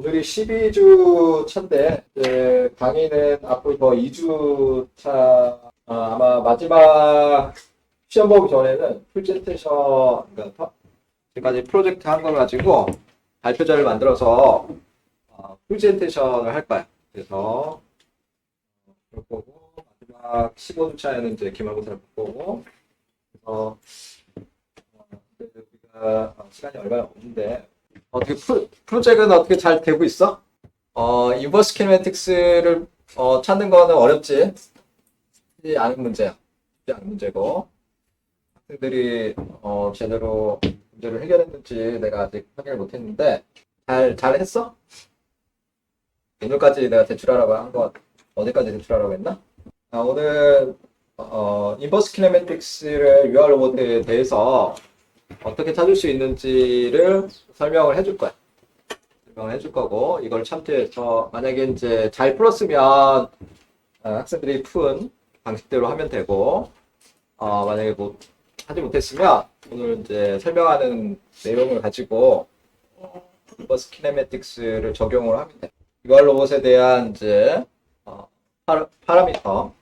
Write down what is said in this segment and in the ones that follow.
오늘이 12주 차인데, 이제 강의는 앞으로 더 2주 차, 아마 마지막 시험 보기 전에는 프레젠테이션, 그러니까 지금까지 프로젝트 한 걸 가지고 발표자를 만들어서 프레젠테이션을 할 거야. 그래서 볼 거고, 마지막 15주 차에는 이제 기말고사를 볼 거고, 그래서 우리가 시간이 얼마 없는데, 어떻게 프로젝트는 어떻게 잘 되고 있어? 인버스 키네매틱스를 찾는 거는 어렵지 않은 문제야. 쉽지 않은 문제고, 학생들이 제대로 문제를 해결했는지 내가 아직 확인을 못했는데 잘 했어? 오늘까지 내가 제출하라고 한 거 어디까지 제출하라고 했나? 오늘 인버스 키네매틱스를 UR 로봇에 대해서 어떻게 찾을 수 있는지를 설명을 해줄 거야. 설명을 해줄 거고, 이걸 참조해서 만약에 이제 잘 풀었으면 학생들이 푼 방식대로 하면 되고, 만약에 뭐 하지 못했으면 오늘 이제 설명하는 내용을 가지고 인버스 키네매틱스를 적용을 하면 돼. UR 로봇에 대한 이제 파라미터,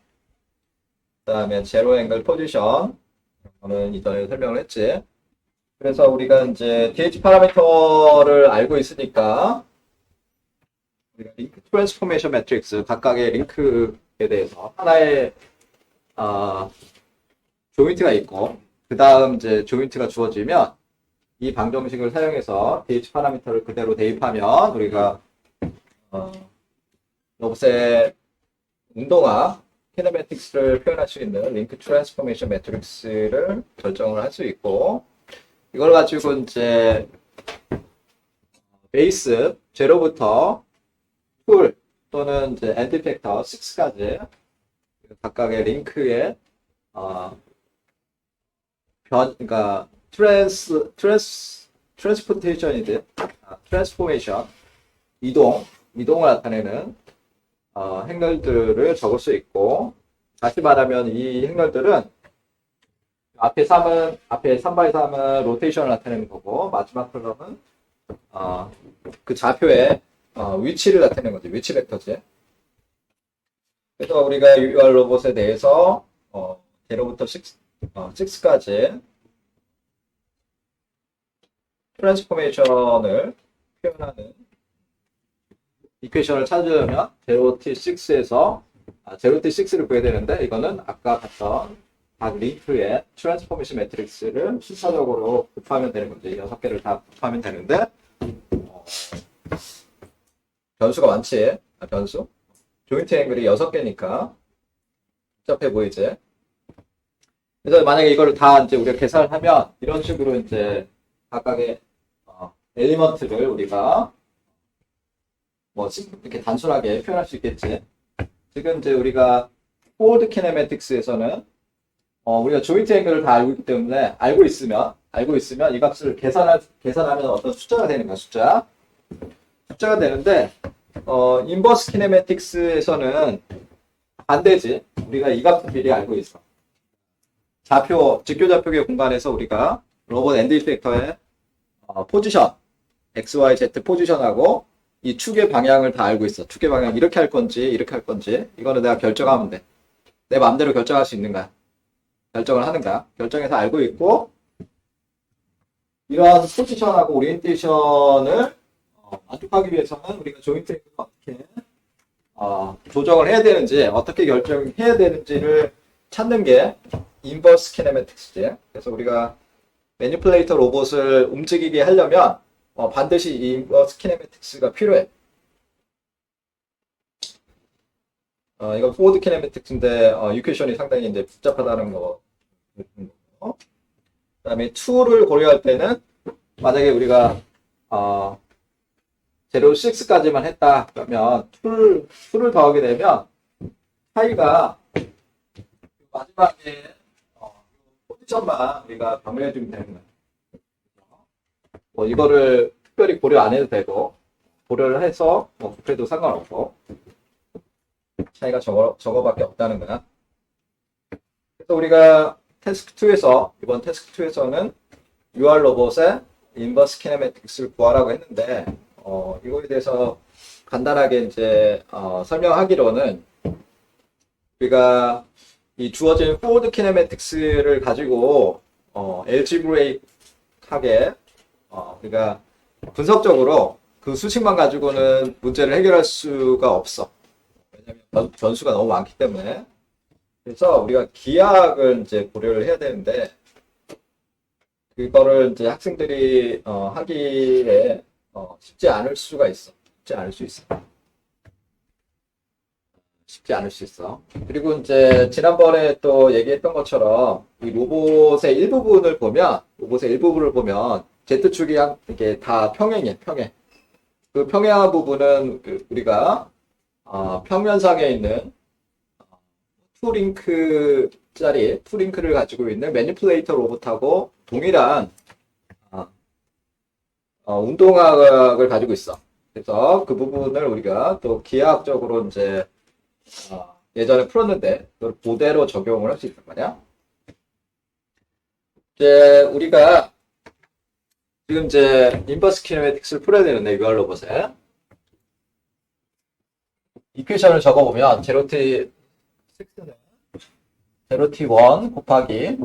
그다음에 제로 앵글 포지션, 저는 이전에 설명을 했지. 그래서 우리가 이제 DH 파라미터를 알고 있으니까 우리가 링크 트랜스포메이션 매트릭스 각각의 링크에 대해서 하나의 조인트가 있고, 그 다음 이제 조인트가 주어지면 이 방정식을 사용해서 DH 파라미터를 그대로 대입하면 우리가 로봇의 운동화 키네매틱스를 표현할 수 있는 링크 트랜스포메이션 매트릭스를 결정을 할 수 있고, 이걸 가지고 이제 베이스 제로부터 풀 또는 이제 엔드 팩터 6까지 각각의 링크의 그러니까 트랜스포테이션이든 트랜스포메이션 이동을 나타내는 행렬들을 적을 수 있고, 다시 말하면 이 행렬들은 앞에 3by 3은 로테이션을 나타내는 거고, 마지막 컬럼은 그 좌표의 위치를 나타내는 거지. 위치 벡터지. 그래서 우리가 UR 로봇에 대해서 0부터 6까지 트랜스포메이션을 표현하는 이퀘이션을 찾으려면 0t6에서 0t6를 구해야 되는데, 이거는 아까 봤던 각 링크의 트랜스포메이션 매트릭스를 순차적으로 곱하면 되는 거지. 6개를 다 곱하면 되는데, 변수가 많지. 변수. 조인트 앵글이 6개니까 복잡해 보이지. 그래서 만약에 이거를 다 이제 우리가 계산을 하면 이런 식으로 이제 각각의 엘리먼트를 우리가 뭐 이렇게 단순하게 표현할 수 있겠지. 지금 이제 우리가 포워드 키네매틱스에서는 우리가 조인트 앵글을 다 알고 있기 때문에 알고 있으면 이 값을 계산하면 어떤 숫자가 되는 거야. 숫자가 되는데, 인버스 키네매틱스에서는 반대지. 우리가 이 값을 미리 알고 있어. 직교 좌표계 공간에서 우리가 로봇 엔드 이펙터의 포지션, x, y, z 포지션하고 이 축의 방향을 다 알고 있어. 축의 방향 이렇게 할 건지 이거는 내가 결정하면 돼. 내 마음대로 결정할 수 있는 거야. 결정을 하는 거야. 결정해서 알고 있고, 이러한 포지션하고 오리엔테이션을 만족하기 위해서는 우리가 조인트를 어떻게 조정을 해야 되는지, 어떻게 결정해야 되는지를 찾는 게 인버스 키네매틱스지. 그래서 우리가 매니플레이터 로봇을 움직이게 하려면 반드시 이 인버스 키네매틱스가 필요해. 이건 포워드 키네매틱스인데 이퀘이션이 상당히 이제 복잡하다는 거. 그다음에 2를 고려할 때는 만약에 우리가 0.6까지만 했다 그러면 2를 더하게 되면 차이가 마지막에 포지션만 우리가 병렬해 주면 되는 거예요. 뭐 이거를 특별히 고려 안 해도 되고, 고려를 해서 뭐 그래도 상관없고, 차이가 저거밖에 없다는 거야. 그래서 우리가 이번 태스크 2에서는 UR 로봇의 인버스 키네매틱스를 구하라고 했는데, 이거에 대해서 간단하게 이제 설명하기로는 우리가 이 주어진 포워드 키네매틱스를 가지고 엘지브레이크하게 우리가 분석적으로 그 수식만 가지고는 문제를 해결할 수가 없어. 왜냐하면 변수가 너무 많기 때문에. 그래서 우리가 기하학을 이제 고려를 해야 되는데 그거를 이제 학생들이 하기에 쉽지 않을 수가 있어. 쉽지 않을 수 있어. 쉽지 않을 수 있어. 그리고 이제 지난번에 또 얘기했던 것처럼 이 로봇의 일부분을 보면 Z축이 이게 다 평행이에요. 평행. 그 평행한 부분은 우리가 평면상에 있는 투링크를 가지고 있는 매니플레이터 로봇하고 동일한 운동학을 가지고 있어. 그래서 그 부분을 우리가 또 기하학적으로 이제 예전에 풀었는데 그걸 그대로 적용을 할 수 있단 말이야. 이제 우리가 지금 이제 인버스 키네매틱스를 풀어야 되는데 UR 로봇에 이퀘이션을 적어보면 제로티 1 곱하기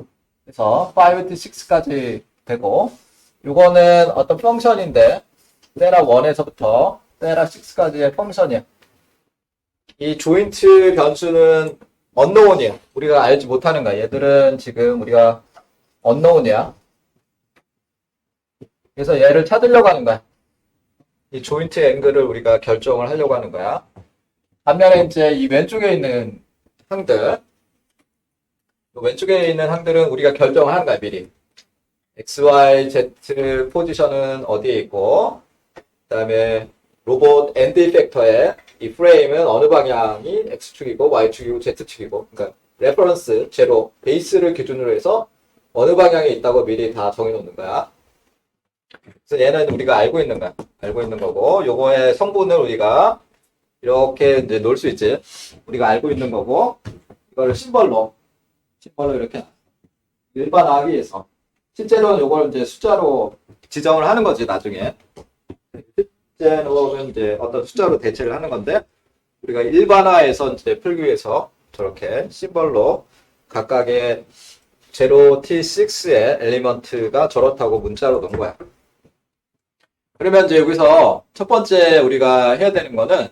해서 5t6까지 되고 요거는 어떤 펑션인데 세라 1에서부터 세라 6까지의 펑션이야. 이 조인트 변수는 언노운이야. 우리가 알지 못하는 거야. 얘들은 지금 우리가 언노운이야. 그래서 얘를 찾으려고 하는 거야. 이 조인트 앵글을 우리가 결정을 하려고 하는 거야. 반면에 이제 이 왼쪽에 있는 항들, 왼쪽에 있는 항들은 우리가 결정을 하는 거야, 미리. X, Y, Z 포지션은 어디에 있고, 그 다음에 로봇 엔드 이펙터의 이 프레임은 어느 방향이 X축이고, Y축이고, Z축이고, 그러니까 레퍼런스, 제로, 베이스를 기준으로 해서 어느 방향에 있다고 미리 다 정해놓는 거야. 그래서 얘는 우리가 알고 있는 거야. 알고 있는 거고, 요거의 성분을 우리가 이렇게 이제 놓을 수 있지. 우리가 알고 있는 거고, 이거를 심벌로 이렇게 일반화하기 위해서. 실제로는 요걸 이제 숫자로 지정을 하는 거지, 나중에. 실제로는 이제 어떤 숫자로 대체를 하는 건데, 우리가 일반화해서 이제 풀기 위해서 저렇게 심벌로 각각의 0t6의 엘리먼트가 저렇다고 문자로 넣은 거야. 그러면 이제 여기서 첫 번째 우리가 해야 되는 거는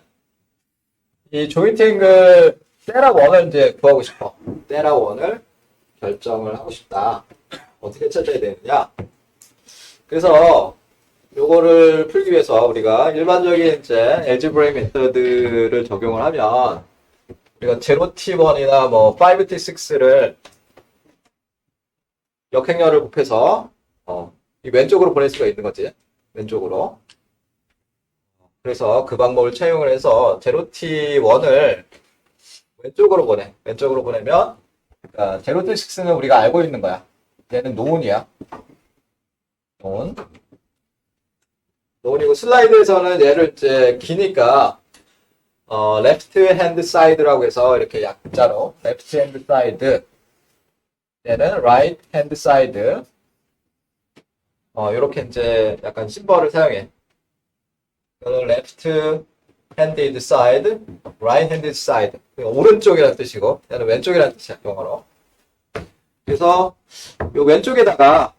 이 조인트 앵글 세라 1을 이제 구하고 싶어. 세라 1을 결정을 하고 싶다. 어떻게 찾아야 되느냐? 그래서 요거를 풀기 위해서 우리가 일반적인 이제 알제브레이크 메서드를 적용을 하면 우리가 0t1이나 뭐 5t6를 역행렬을 곱해서 이 왼쪽으로 보낼 수가 있는 거지. 왼쪽으로. 그래서 그 방법을 채용을 해서 0t1을 왼쪽으로 보내. 왼쪽으로 보내면 그러니까 0t6는 우리가 알고 있는 거야. 얘는 노운이야. 노운이고 슬라이드에서는 얘를 이제 기니까 left hand side라고 해서 이렇게 약자로 left hand side 얘는 right hand side 이렇게 이제 약간 심벌을 사용해. 이거는 left handed side, right handed side. 오른쪽이라는 뜻이고, 얘는 왼쪽이라는 뜻이야, 영어로. 그래서 요 왼쪽에다가,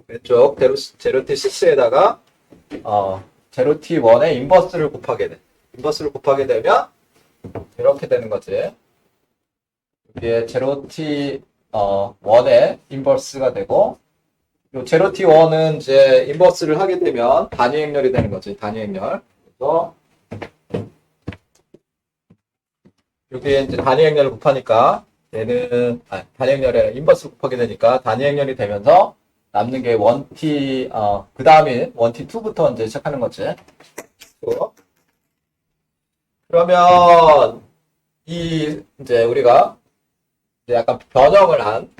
왼쪽 0t6에다가 0t1의 인버스를 곱하게 돼. 인버스를 곱하게 되면 이렇게 되는 거지. 여기에 0t1의 인버스가 되고, 요 0t1은 이제 인버스를 하게 되면 단위 행렬이 되는 거지. 단위 행렬. 그래서 여기에 이제 단위 행렬을 곱하니까 얘는 단위 행렬에 인버스 곱하게 되니까 단위 행렬이 되면서 남는 게 1t 그 다음에 1t2부터 이제 시작하는 거지. 그러면 이제 우리가 이제 약간 변형을 한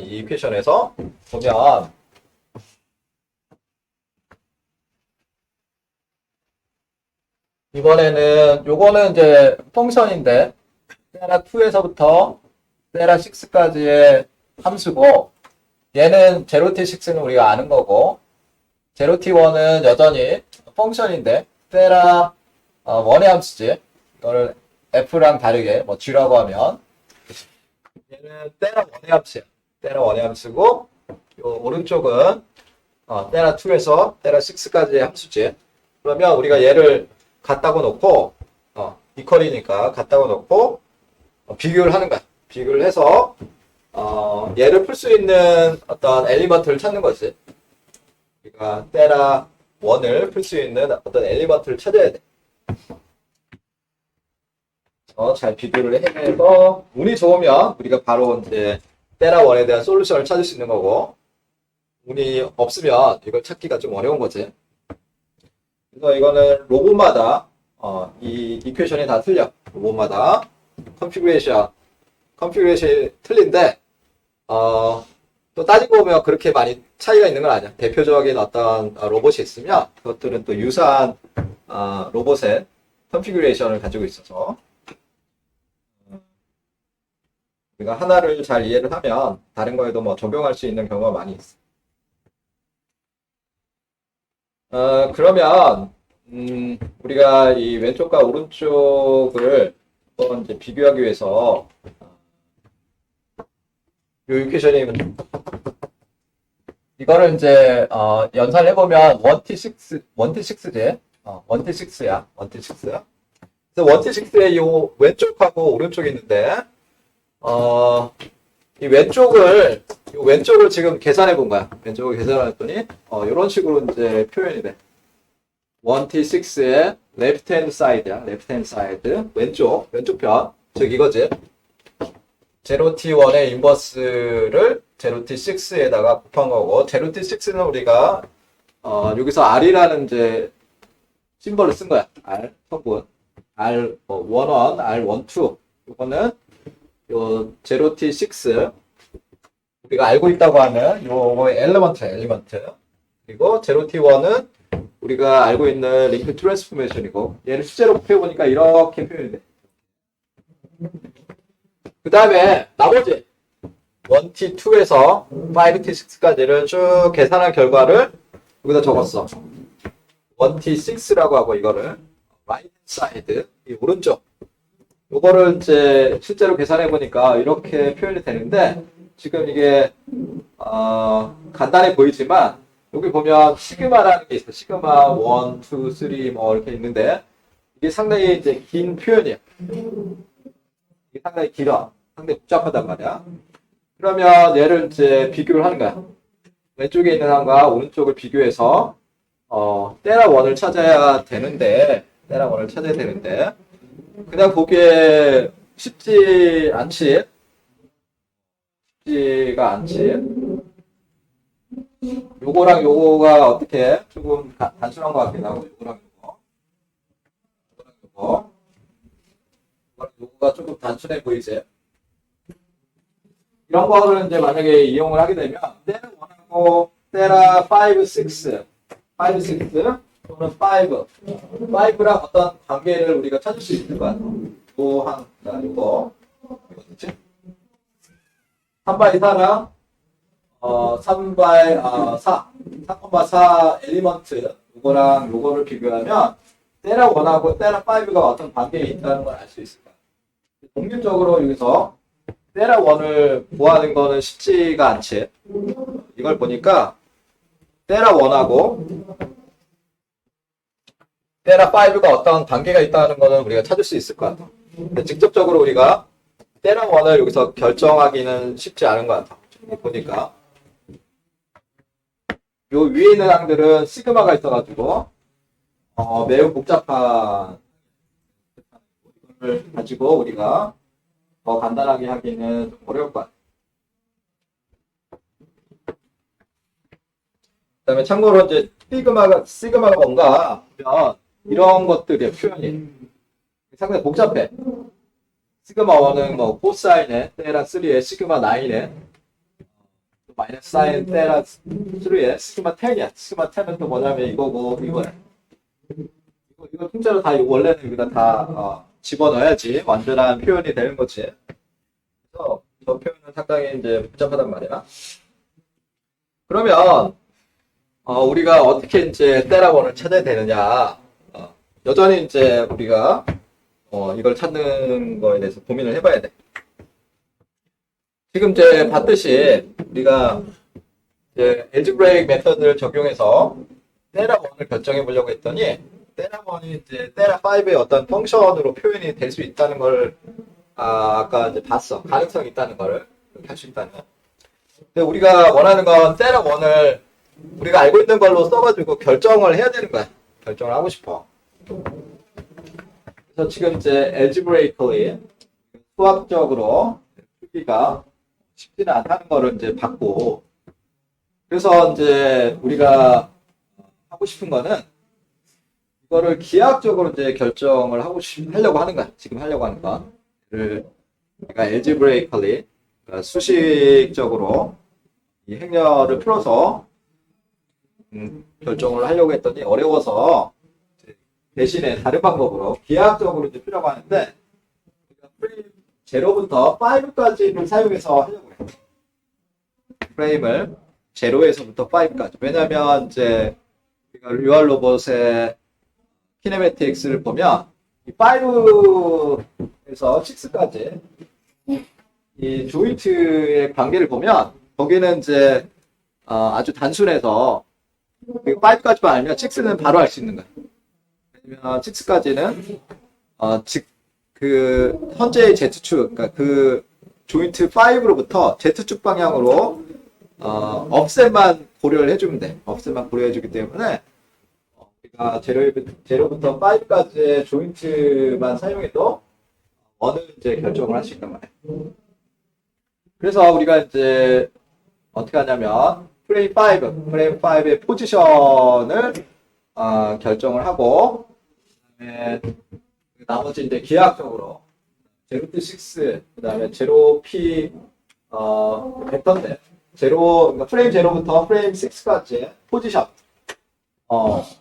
이 이퀘이션에서 보면 이번에는 요거는 이제 펑션인데 세라 2에서부터 세라 6까지의 함수고 얘는 0t6는 우리가 아는 거고 0t1은 여전히 펑션인데 테라 원의 함수지. 이거를 f랑 다르게 뭐 g라고 하면 얘는 테라 원의 함수야. 테라 원의 함수고 요 오른쪽은 테라 2에서 테라 6까지의 함수지. 그러면 우리가 얘를 갖다고 놓고 이퀄이니까 갖다고 놓고 비교를 하는 거야. 비교를 해서 얘를 풀 수 있는 어떤 엘리먼트를 찾는 거지. 우리가 테라 1을 풀 수 있는 어떤 엘리먼트를 찾아야 돼. 잘 비교를 해서 운이 좋으면 우리가 바로 이제 테라 1에 대한 솔루션을 찾을 수 있는 거고, 운이 없으면 이걸 찾기가 좀 어려운 거지. 그래서 이거는 로봇마다 이 이퀘이션이 다 틀려. 로봇마다 컨피그레이션이 틀린데 또 따지고 보면 그렇게 많이 차이가 있는 건 아니야. 대표적인 어떤 로봇이 있으면 그것들은 또 유사한 로봇의 컨피그레이션을 가지고 있어서 우리가 하나를 잘 이해를 하면 다른 거에도 뭐 적용할 수 있는 경우가 많이 있어. 그러면 우리가 이 왼쪽과 오른쪽을 한번 이제 비교하기 위해서 이 이퀘이션이 이거를 이제 연산을 해보면 1t6지 1t6야 1t6. 그래서 1t6의 요 왼쪽하고 오른쪽이 있는데 이 왼쪽을 지금 계산해 본 거야. 왼쪽을 계산했더니 이런 식으로 이제 표현이 돼. 1t6의 left hand side야. left hand side 왼쪽 편. 즉 이거지. 0t1의 인버스를 0t6에다가 곱한 거고, 0t6는 우리가 여기서 r이라는 이제 심벌을 쓴 거야. r 성분 r 11, r 12. 이거는 요 0t6 우리가 알고 있다고 하는 요거의 엘리먼트. 그리고 0t1은 우리가 알고 있는 링크 트랜스포메이션이고, 얘를 실제로 표해보니까 이렇게 표현이 돼. 그 다음에 나머지 1t2에서 5t6까지를 쭉 계산한 결과를 여기다 적었어. 1t6라고 하고, 이거를 right side, 이 오른쪽 요거를 이제 실제로 계산해 보니까 이렇게 표현이 되는데, 지금 이게 간단해 보이지만 여기 보면 시그마라는 게 있어. 시그마 1, 2, 3 뭐 이렇게 있는데, 이게 상당히 이제 긴 표현이야. 이게 상당히 길어. 상당히 복잡하단 말이야. 그러면 얘를 이제 비교를 하는 거야. 왼쪽에 있는 항과 오른쪽을 비교해서 테라 1을 찾아야 되는데 그냥 보기에 쉽지가 않지. 요거랑 요거가 어떻게 조금 단순한 것 같긴 하고, 요거가 조금 단순해 보이지. 이런 거를 이제 만약에 이용을 하게 되면 테라 1하고 테라 5, 6 또는 5랑 어떤 관계를 우리가 찾을 수 있는 것 같아요. 이거 뭐지? 3x 4랑 3x 4, 4,4 엘리먼트 요거랑 요거를 비교하면 테라 1하고 테라 5가 어떤 관계에 있다는 걸 알 수 있을 거야. 독립적으로 여기서 테라 1을 구하는 거는 쉽지가 않지. 이걸 보니까 테라 1하고 테라 5가 어떤 관계가 있다는 거는 우리가 찾을 수 있을 것 같아. 근데 직접적으로 우리가 테라 1을 여기서 결정하기는 쉽지 않은 것 같아. 보니까 요 위에 있는 항들은 시그마가 있어가지고 매우 복잡한 이걸 가지고 우리가 더 간단하게 하기는 좀 어려울 것 같아요. 그 다음에 참고로 이제 시그마가 뭔가 보면 이런 것들의 표현이 상당히 복잡해. 시그마 1은 뭐 코사인에 테라 3에 시그마 9에 마이너스 사인 테라 3에 시그마 10이야. 시그마 10은 또 뭐냐면 이거고 이거야. 이거 통째로 다 원래는 여기다 다 집어넣어야지 완전한 표현이 되는 거지. 그래서 저 표현은 상당히 이제 복잡하단 말이야. 그러면 우리가 어떻게 이제 테라 1을 찾아야 되느냐? 여전히 이제 우리가 이걸 찾는 거에 대해서 고민을 해봐야 돼. 지금 이제 봤듯이 우리가 이제 algebraic 메서드를 적용해서 테라 1을 결정해 보려고 했더니 테라 1이 이제 테라 5의 어떤 펑션으로 표현이 될 수 있다는 걸 아까 이제 봤어. 가능성이 있다는 거를 할 수 있다는 거. 근데 우리가 원하는 건 테라 1을 우리가 알고 있는 걸로 써가지고 결정을 해야 되는 거야. 결정을 하고 싶어. 그래서 지금 이제 algebraically 수학적으로 풀기가 쉽지는 않다는 거를 이제 봤고, 그래서 이제 우리가 하고 싶은 거는 이거를 기하학적으로 이제 결정을 하려고 하는 거야. 지금 하려고 하는 거. 그러니까 algebraically, 그러니까 수식적으로 이 행렬을 풀어서 결정을 하려고 했더니 어려워서 대신에 다른 방법으로 기하학적으로 이제 풀려고 하는데 프레임 0부터 5까지를 사용해서 하려고 해요. 프레임을 0에서부터 5까지. 왜냐하면 이제 우리가 리얼 로봇의 키네매틱스를 보면 이 5에서 6까지 이 조인트의 관계를 보면 거기는 이제 아주 단순해서 5까지만 알면 6는 바로 알 수 있는 거야. 왜냐면 6까지는 즉 그 현재의 Z축, 그러니까 그 조인트 5로부터 Z축 방향으로 offset만 고려를 해주면 돼. offset만 고려해주기 때문에 우리가 0부터 5까지의 조인트만 사용해도 어느 이제 결정을 할 수 있단 말이야. 그래서 우리가 이제 어떻게 하냐면 프레임 5의 포지션을 결정을 하고, 그다음에 나머지 이제 기하학적으로 0-6, 그다음에 0P 벡터인데 그러니까 프레임 0부터 프레임 6까지 포지션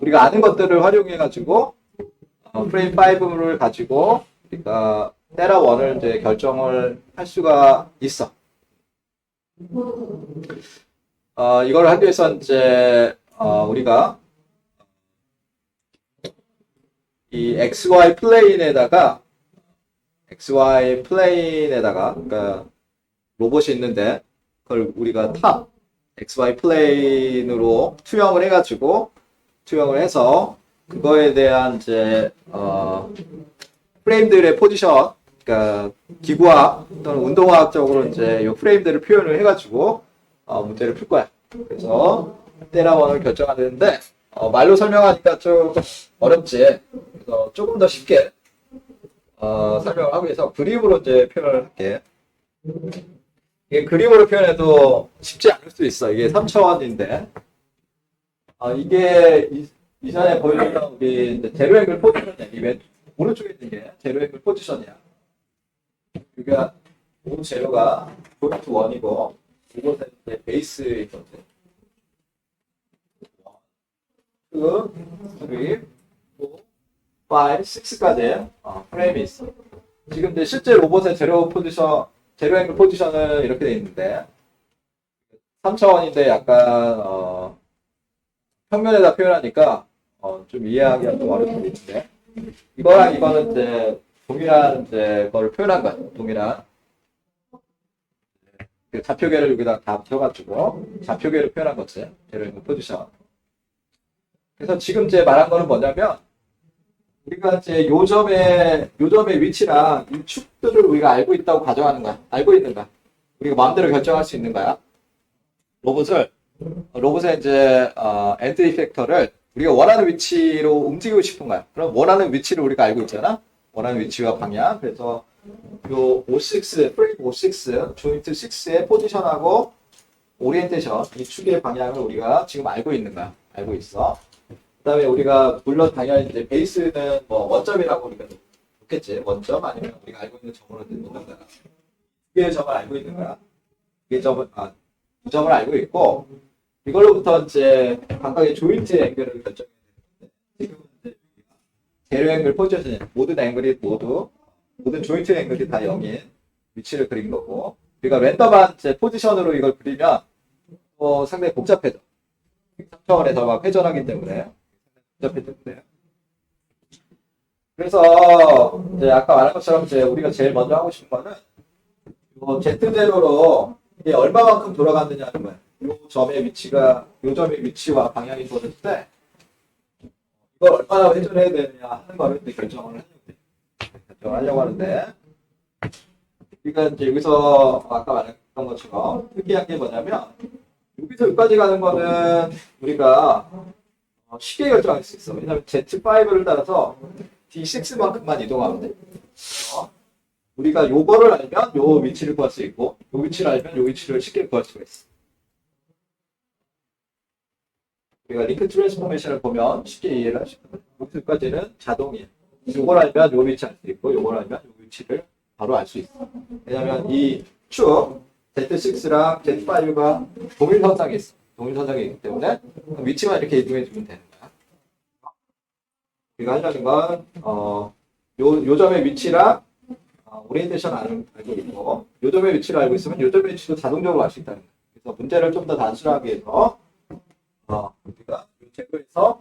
우리가 아는 것들을 활용해 가지고 프레임 5를 가지고 그러니까 테라 1을 이제 결정을 할 수가 있어. 이걸 하기 위해서 이제 우리가 이 XY 플레인에다가 그러니까 로봇이 있는데 그걸 우리가 탑 XY 플레인으로 투영을 해서 그거에 대한 이제 프레임들의 포지션, 그러니까 기구학 또는 운동학적으로 이제 이 프레임들을 표현을 해가지고 문제를 풀 거야. 그래서 테라 1을 결정하는데 말로 설명하니까 좀 어렵지. 그래서 조금 더 쉽게 설명을 하기 위해서 그림으로 이제 표현을 할게. 이게 그림으로 표현해도 쉽지 않을 수 있어. 이게 3차원인데 이게 이전에 보여줬던 우리 제로 앵글 포지션이야. 이 오른쪽에 있는 게 제로 앵글 포지션이야. 그러니까 오 제로가 포인트 1이고 이곳에 이제 베이스에 있거든. 2, 3, 4, 5, 6까지 프레임이 있어. 지금 이제 실제 로봇의 제로 앵글 포지션은 이렇게 돼 있는데 3차원인데 약간 평면에다 표현하니까 좀 이해하기가 좀 어려울 수 있는데 이거랑 이거는 이제 동일한 이제 거를 표현한 거야. 동일한 그 좌표계를 여기다 다 붙여가지고 좌표계를 표현한 거지. 제로 앵글 포지션. 그래서 지금 이제 말한 거는 뭐냐면 우리가 이제 요점의 위치랑 이 축들을 우리가 알고 있다고 가정하는 거야. 알고 있는 거야. 우리가 마음대로 결정할 수 있는 거야. 로봇의 이제 엔드 이펙터를 우리가 원하는 위치로 움직이고 싶은 거야. 그럼 원하는 위치를 우리가 알고 있잖아. 원하는 위치와 방향. 그래서 요 프레임 56, 조인트 6의 포지션하고 오리엔테이션, 이 축의 방향을 우리가 지금 알고 있는 거야. 알고 있어. 그 다음에 우리가 물론 당연히 이제 베이스는 뭐 원점이라고 우리가 놓겠지. 원점 아니면 우리가 알고 있는 점으로 놓는 거야. 두 개의 점을 알고 있는 거야. 두 점을 알고 있고 이걸로부터 이제 각각의 조인트 앵글을 결정해야 되는데 지금은 이제 제로 앵글 포지션, 모든 조인트 앵글이 다 0인 위치를 그린 거고 우리가 랜덤한 이제 포지션으로 이걸 그리면 상당히 복잡해져. 3차원에서 막 회전하기 때문에 복잡해지는데 그래서 이제 아까 말한 것처럼 이제 우리가 제일 먼저 하고 싶은 거는 요 Z0로 이게 얼마만큼 돌아갔느냐는 거예요. 요 점의 위치가 요 점의 위치와 방향이 주어졌을 때 이걸 얼마나 회전해야 되느냐 하는 거를 이제 결정하려고 하는데 우리가 이제 여기서 아까 말했던 것처럼 특이한 게 뭐냐면 여기서 여기까지 가는 거는 우리가 쉽게 결정할 수 있어. 왜냐하면 Z5를 따라서 D6만큼만 이동하면 돼. 우리가 요거를 알면 요 위치를 구할 수 있고 요 위치를 알면 요 위치를 쉽게 구할 수가 있어. 우리가 링크 트랜스포메이션을 보면 쉽게 이해를 할 수 있거든. 여기서까지는 자동이야. 요걸 알면 요 위치 알 수 있고 요걸 알면 요 위치를 바로 알 수 있어. 왜냐면 이 축 Z6랑 Z5가 동일선상에 있어. 동일선상에 있기 때문에 위치만 이렇게 이동해 주면 되는 거야. 우리가 하려는 건 요 점의 위치랑 오리엔테이션 알고 있고 요 점의 위치를 알고 있으면 요 점의 위치도 자동적으로 알 수 있다는 거야. 그래서 문제를 좀 더 단순하게 해서 우리가 이 책에서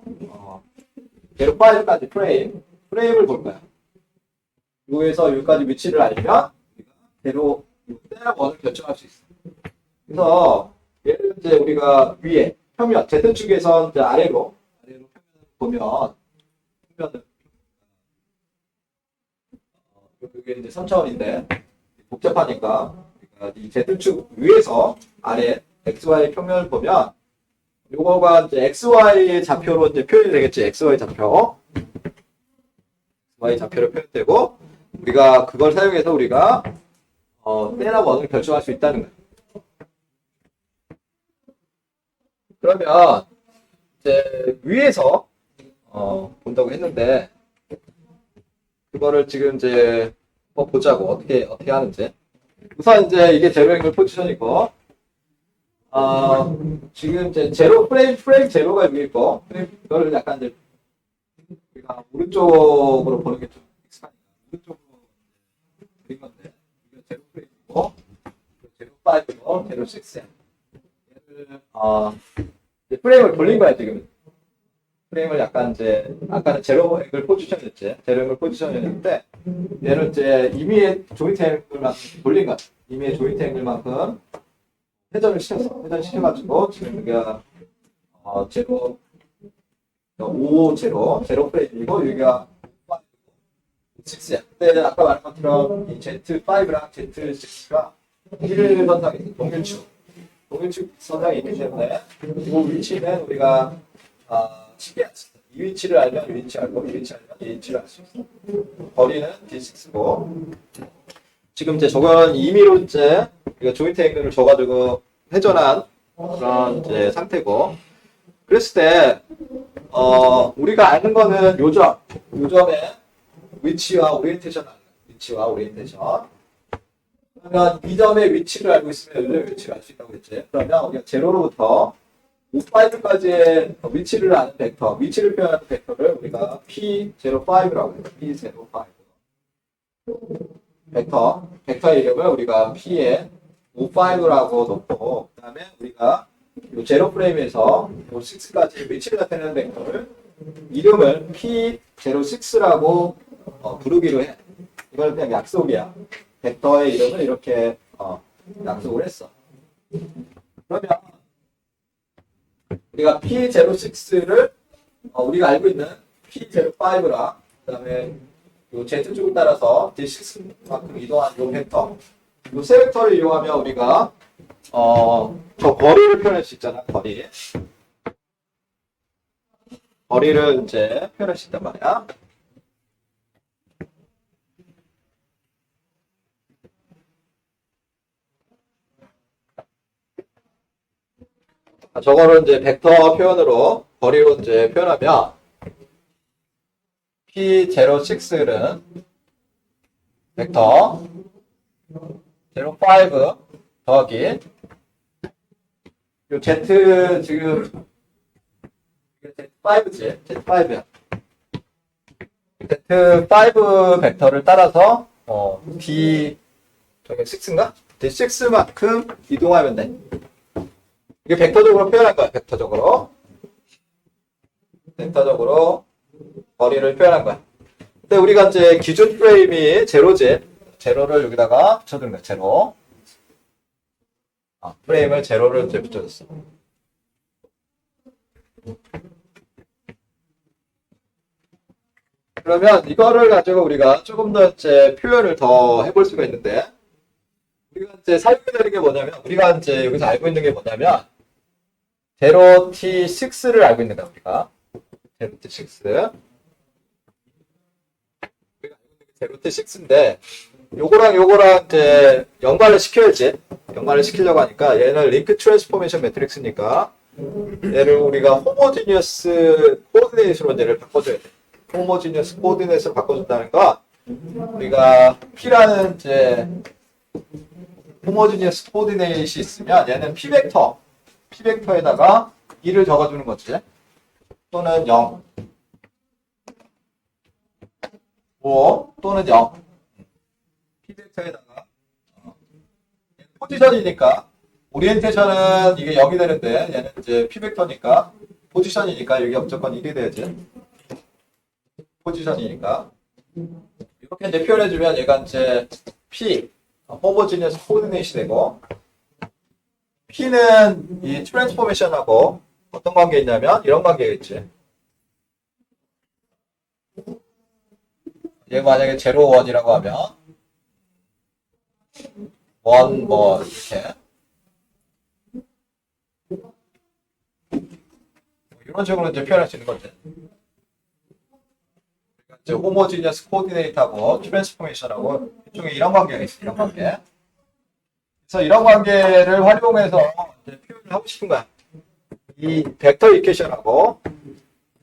제로 파일까지 프레임을 볼 거야. 여기에서 여기까지 위치를 알면 우리가 제로 때랑 원을 결정할 수 있어. 그래서 예를 이제 우리가 위에 표면 Z축에서 이제 아래로 보면 표면을 이게 이제 3차원인데 복잡하니까 이 Z축 위에서 아래 XY 표면을 보면 요거가 이제 XY의 좌표로 이제 표현이 되겠지. XY 좌표. XY 좌표로 표현되고 우리가 그걸 사용해서 우리가 때나 원을 결정할 수 있다는 거예요. 그러면 이제 위에서 본다고 했는데 그거를 지금 이제 보자고 어떻게 하는지. 우선 이제 이게 제로 앵글 포지션이고 지금 이제 제로 프레임 제로가 여기 있고 이거를 약간 이제 우리가 오른쪽으로 보는 게 좀 익숙하니까 오른쪽으로 그린 건데 이거 제로 프레임이고 제로 5고 제로 6야. 얘를 프레임을 돌린 거야 지금. 프레임을 약간 이제 아까는 제로 앵글 포지션이었지. 제로 앵글 포지션이었는데 얘는 이제 임의의 조인트 앵글만큼 돌린 거야. 임의의 조인트 앵글만큼 회전을 시켰어. 회전시켜가지고 지금 여기가 제로 5 제로 프레임이고 여기가 6야. 근데 아까 말한 것처럼 이 Z5랑 Z6가 1선상에 있어. 동일축 선상에 있기 때문에 이 위치는 우리가 쉽게 알 수 있어. 이 위치를 알면 이 위치 알고 이 위치 알면 이 위치를 알 수 있어. 거리는 D6고 지금 이제 저건 임의로 이제 우리가 조인트 앵글을 줘가지고 회전한 그런 이제 상태고 그랬을 때 우리가 아는 거는 요점의 위치와 오리엔테이션 그러면 이 점의 위치를 알고 있으면 이 점의 위치를 알 수 있다고 했지. 그러면 우리가 제로로부터 5,5까지의 위치를 아는 벡터, 위치를 표현하는 벡터를 우리가 P05라고 해요. P05. 벡터의 이름을 우리가 P에 5,5라고 놓고, 그 다음에 우리가 이 제로 프레임에서 6까지 위치를 나타내는 벡터를 이름을 P06라고 부르기로 해. 이걸 그냥 약속이야. 벡터의 이름을 이렇게 약속을 했어. 그러면 우리가 P06를 우리가 알고 있는 P05랑 그 다음에 요 Z축을 따라서 D6만큼 이동한 요 벡터 요 세 벡터를 이용하면 우리가 저 거리를 표현할 수 있잖아. 거리를 이제 표현할 수 있단 말이야. 저거를 이제 벡터 표현으로 거리로 이제 표현하면 P06는 벡터 05 더하기 요 Z 지금 Z5야. Z5 벡터를 따라서 D 저게 6인가? D6만큼 이동하면 돼. 이게 벡터적으로 표현할 거야. 벡터적으로 거리를 표현한 거야. 근데 우리가 이제 기준 프레임이 제로지. 제로를 여기다가 붙여주는 거야, 제로. 프레임을 제로를 이제 붙여줬어. 그러면 이거를 가지고 우리가 조금 더 이제 표현을 더 해볼 수가 있는데, 우리가 이제 사용되는 게 뭐냐면, 우리가 이제 여기서 알고 있는 게 뭐냐면, 제로 T6를 알고 있는 거야, 우리가. 제로 T6. 우리가 알고 있는 게 제로 T6인데, 요거랑 이제 연관을 시켜야지. 연관을 시키려고 하니까, 얘는 링크 트랜스포메이션 매트릭스니까, 얘를 우리가 호모지니어스 코디네이트로 얘를 바꿔줘야 돼. 호모지니어스 코디네이트로 바꿔준다는 건, 우리가 P라는 이제, 호모지니어스 코디네이트이 있으면 얘는 P벡터에다가 2를 적어주는 거지. 또는 0. 5 또는 0. P벡터에다가 포지션이니까 오리엔테이션은 이게 0이 되는데 얘는 이제 P벡터니까 포지션이니까 여기 무조건 1이 돼야지. 포지션이니까 이렇게 이제 표현해주면 얘가 이제 P 호모지니어스 코디네이션이 되고 P는 이 트랜스포메이션하고 어떤 관계 있냐면 이런 관계가 있지. 얘가 만약에 0, 1이라고 하면 1, 뭐 이렇게 이런 식으로 이제 표현할 수 있는 거지. 이제 호모지니어스 코디네이트하고 트랜스포메이션하고 일종의 이런 관계가 있어. 이런 관계. 그래서 이런 관계를 활용해서 이제 표현을 하고 싶은 거야. 이 벡터 이퀘이션하고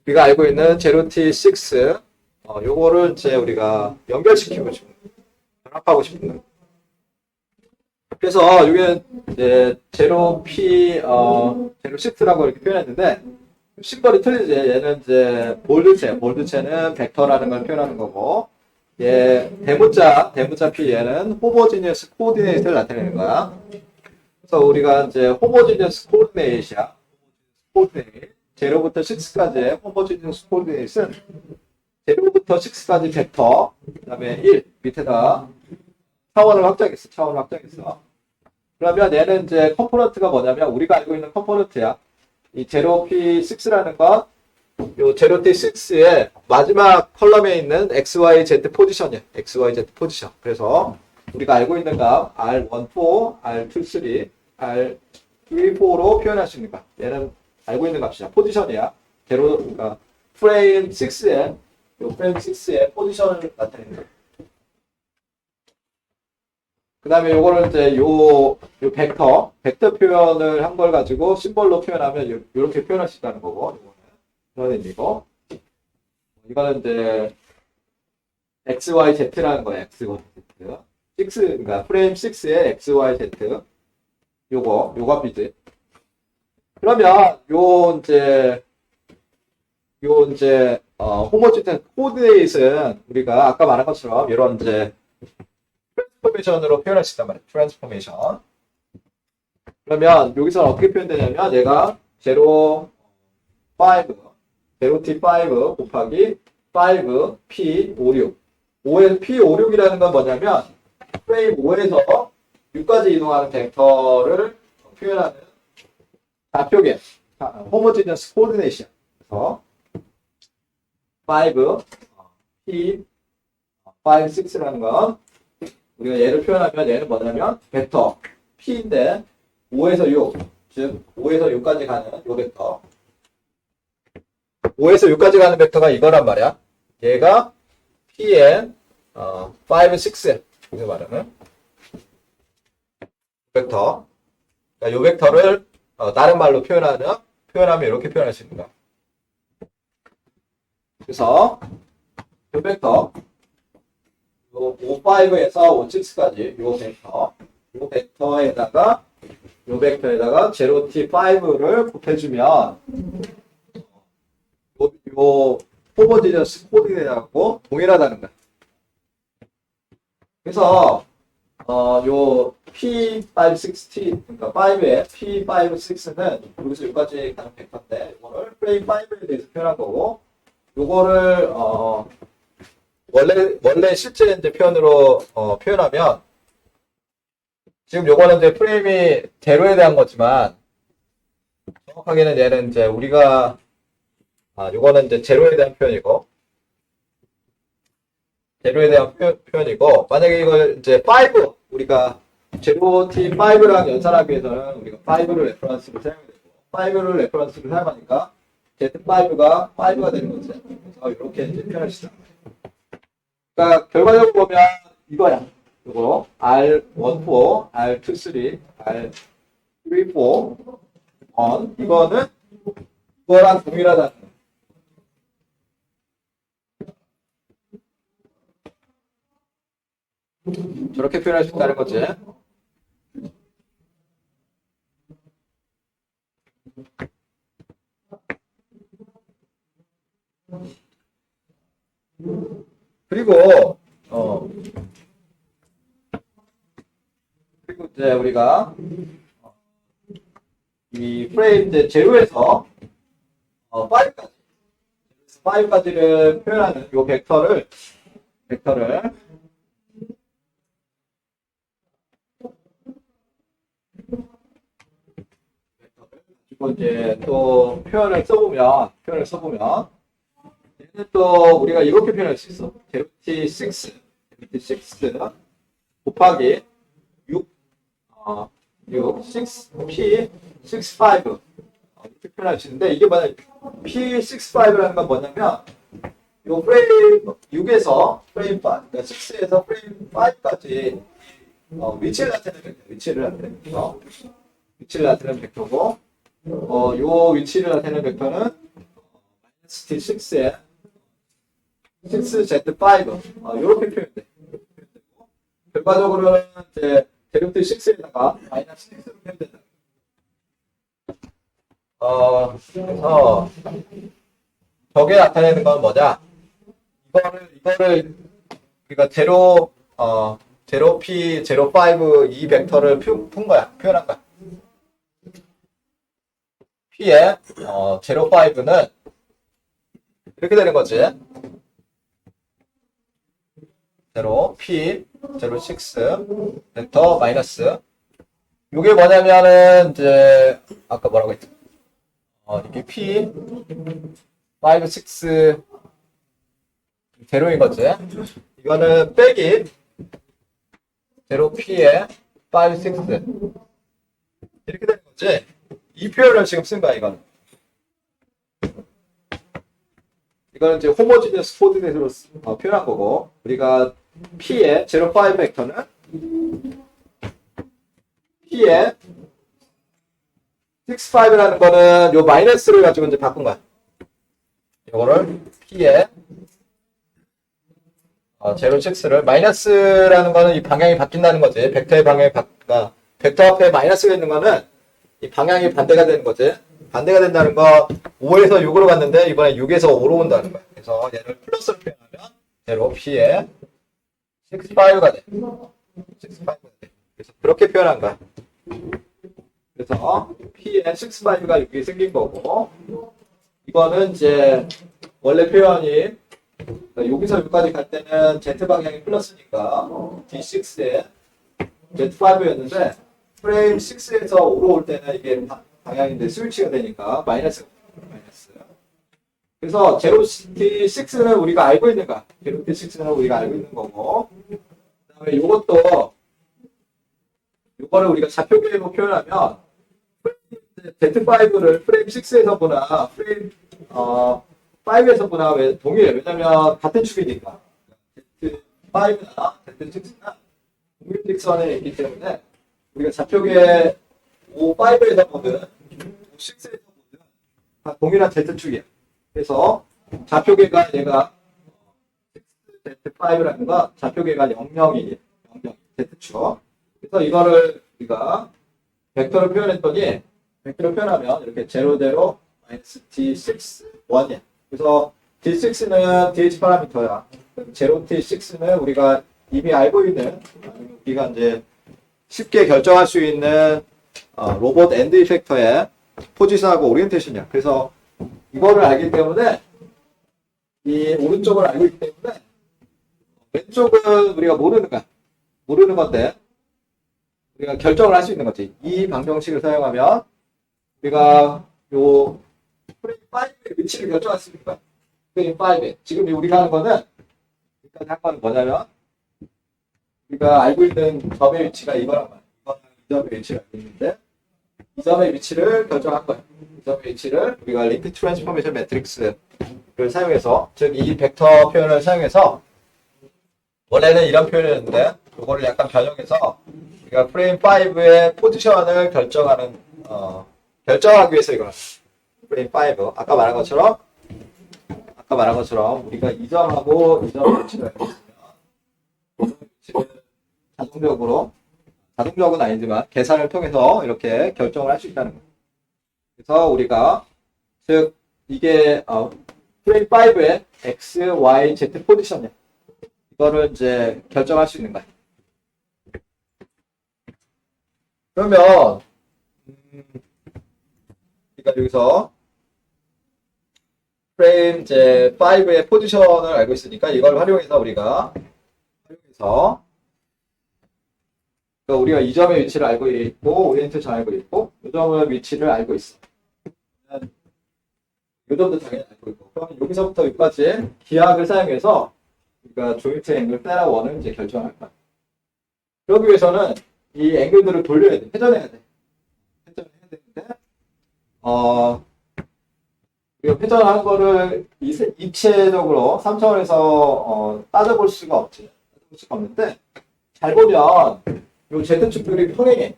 우리가 알고 있는 제로T6 요거를 이제 우리가 연결시키고 싶은 거야. 결합하고 싶은 거야. 그래서 이게 이제 제로6라고 이렇게 표현했는데 심벌이 틀리지. 얘는 이제 볼드체는 벡터라는 걸 표현하는 거고, 얘 대문자 P 얘는 호모지니어스 코디네이트를 나타내는 거야. 그래서 우리가 이제 호모지니어스 코디네이트야. 제로부터 6까지의 호모지니어스 코디네이트는 제로부터 6까지 벡터, 그다음에 1 밑에다 차원을 확장했어. 그러면 얘는 이제 컴포넌트가 뭐냐면 우리가 알고 있는 컴포넌트야. 이 제로 P6라는 건 요 제로 T6의 마지막 컬럼에 있는 XYZ 포지션이야. XYZ 포지션. 그래서 우리가 알고 있는 값 R14, R23, R34로 표현할 수 있는 값. 얘는 알고 있는 값이야. 포지션이야. 제로 그러니까 프레임 6의 포지션을 나타내는 거야. 그 다음에 요거를 이제 요 벡터 표현을 한 걸 가지고 심벌로 표현하면 요렇게 표현할 수 있다는 거고, 이거는 의미고, 이거는 이제 XYZ라는 거예요, XYZ. 6, 그러니까 프레임 6의 XYZ. 요거 값이지. 그러면 호모지니어스 코디네이트는 우리가 아까 말한 것처럼 이런 이제 트랜스포메이션으로 표현할 수 있단 말이에요. 트랜스포메이션. 그러면 여기서 어떻게 표현되냐면 얘가 제로 T5 곱하기 5P56. 5의 P56이라는 건 뭐냐면 프레임 5에서 6까지 이동하는 벡터를 표현하는 좌표계, 호모지니어스 코디네이션. 그래서 5P 6라는 건 우리가 얘를 표현하면 얘는 뭐냐면 벡터 P인데 5에서 6, 즉 5에서 6까지 가는 요 벡터. 5에서 6까지 가는 벡터가 이거란 말이야. 얘가 P의 5, 6, 여기서 말하는 벡터. 그러니까 요 벡터를 다른 말로 표현하면 이렇게 표현할 수 있는 거야. 그래서 요 벡터 요 5,5에서 5,6까지 요 벡터에다가 제로 T5를 곱해주면 요 호모지니어스 코디네이트하고 동일하다는 거야. 그래서 요 P56, 그러니까 5의 P56는 여기서 여기까지 가는 벡터인데 이거를 프레임 5에 대해서 표현한 거고, 요거를 원래 실제 이제 표현으로, 표현하면, 지금 요거는 이제 프레임이 제로에 대한 거지만, 정확하게는 얘는 이제 우리가, 요거는 이제 제로에 대한 표현이고, 제로에 대한 표현이고, 만약에 이걸 이제 5, 우리가 제로 T5랑 연산하기 위해서는 우리가 5를 레퍼런스로 사용해야 되고, 5를 레퍼런스로 사용하니까 Z5가 5가 되는 거지. 그래서 이렇게 이제 표현할 수 있다. 그러니까 결과적으로 보면 이거야. 이거 R14, R23, R34, 1 이거는 이거랑 동일하다는 거. 저렇게 표현할 수 있다는 거지. 그리고 이제 우리가 이 프레임 이제 제로에서 5까지를 표현하는 이 벡터를 그리고 이제 또 표현을 써보면 얘는 또 우리가 이렇게 표현할 수 있어. T6 곱하기 6, 6, P65 이렇게 표현할 수 있는데 이게 만약 P65라는 건 뭐냐면 요 프레임 6에서 프레임 5, 그러니까 6에서 프레임 5까지 위치를 나타내는 벡터고 요 위치를 나타내는 벡터는 T6에 6Z5 이렇게 표현돼. 결과적으로는 이제 제로 T6에다가 마이너스 6로 표현된다. 그래서 저게 나타내는 건 뭐냐? 이거를 우리가 제로 P, 제로 5 이 벡터를 표현한 거야. P의 제로 5는 이렇게 되는 거지. 제로 P, 제로 6 벡터 마이너스. 이게 뭐냐면은 이제 아까 뭐라고 했지? 이게 P 5, 6 제로인 거지. 이거는 빼기 제로 P에 5, 6 이렇게 되는 거지. 이 표현을 지금 쓴 거야, 이거는. 이거는 이제 호모지니어스 코디네이트로 표현한 거고, 우리가 P의 제로 5 벡터는 P의 65라는 거는 요 마이너스를 가지고 이제 바꾼 거야. 이거를 P의 제로 6를 마이너스라는 거는 이 방향이 바뀐다는 거지. 벡터의 방향이 벡터 앞에 마이너스가 있는 거는 이 방향이 반대가 되는 거지. 반대가 된다는 거 5에서 6으로 갔는데 이번에 6에서 5로 온다는 거야. 그래서 얘를 플러스로 표현하면 제로 P의 65가 돼. 65가 돼. 그래서 그렇게 표현한 거야. 그래서 P의 65가 6이 생긴 거고 이거는 이제 원래 표현이 여기서 6까지 갈 때는 Z 방향이 플러스니까 D6에 Z5였는데 프레임 6에서 5로 올 때는 이게 방향인데 스위치가 되니까 마이너스. 그래서 제로 T6는 우리가 알고 있는 거야. 제로 T6는 우리가 알고 있는 거고 그다음에 요거를 우리가 좌표계로 표현하면 Z5를 프레임 6에서 보나 프레임 5에서 보나 왜 동일해. 왜냐면 같은 축이니까. Z5나 Z6나 동일직선에 있기 때문에 우리가 좌표계 5에서 보든 6에서 보든 다 동일한 Z축이야. 그래서 좌표계가 얘가 Z5라는 건 좌표계가 00이 Z축. 그래서 이거를 우리가 벡터로 표현했더니 벡터로 표현하면 이렇게 0, 0, -T6, 1이야. 그래서 T6는 DH 파라미터야. 0T6는 우리가 이미 알고 있는 우리가 이제 쉽게 결정할 수 있는 로봇 엔드 이펙터의 포지션하고 오리엔테이션이야. 그래서 이거를 알기 때문에 이 오른쪽을 알고 있기 때문에 왼쪽은 우리가 모르는 거야. 모르는 건데, 우리가 결정을 할 수 있는 거지. 이 방정식을 사용하면, 우리가 요 프레임 5의 위치를 결정할 수 있는 거야. 프레임 5에. 지금 우리가 하는 거는, 일단 한 거는 뭐냐면, 우리가 알고 있는 점의 위치가 이거란 말이야. 이거는 이 점의 위치를 알고 있는데, 이 점의 위치를 결정한 거야. 이 점의 위치를 우리가 링크 트랜스포메이션 매트릭스를 사용해서, 즉 이 벡터 표현을 사용해서 원래는 이런 표현이었는데 이거를 약간 변형해서 우리가 프레임 5의 포지션을 결정하기 위해서 이걸 프레임 5 아까 말한 것처럼 우리가 이 점하고 이 점의 위치를 알고 있으면 자동적은 아니지만 계산을 통해서 이렇게 결정을 할 수 있다는 거예요. 그래서 우리가 즉 이게 프레임 5의 X, Y, Z 포지션이야. 이거를 이제 결정할 수 있는 거야. 그러면 그러니까 여기서 프레임 이제 5의 포지션을 알고 있으니까 이걸 활용해서 우리가 우리가 이 점의 위치를 알고 있고 오리엔테이션 알고 있고 이 점의 위치를 알고 있어. 이 점도 당연히 알고 있고 그럼 여기서부터 여기까지 기하학을 사용해서 우리가 조인트 앵글 테라 원을 이제 결정할 거야. 그러기 위해서는 이 앵글들을 돌려야 돼. 회전해야 돼. 회전을 해야 되는데 우리가 회전한 거를 입체적으로 3차원에서 따져볼 수가 없지. 따져볼 수가 없는데 잘 보면 요 Z축들이 평행해.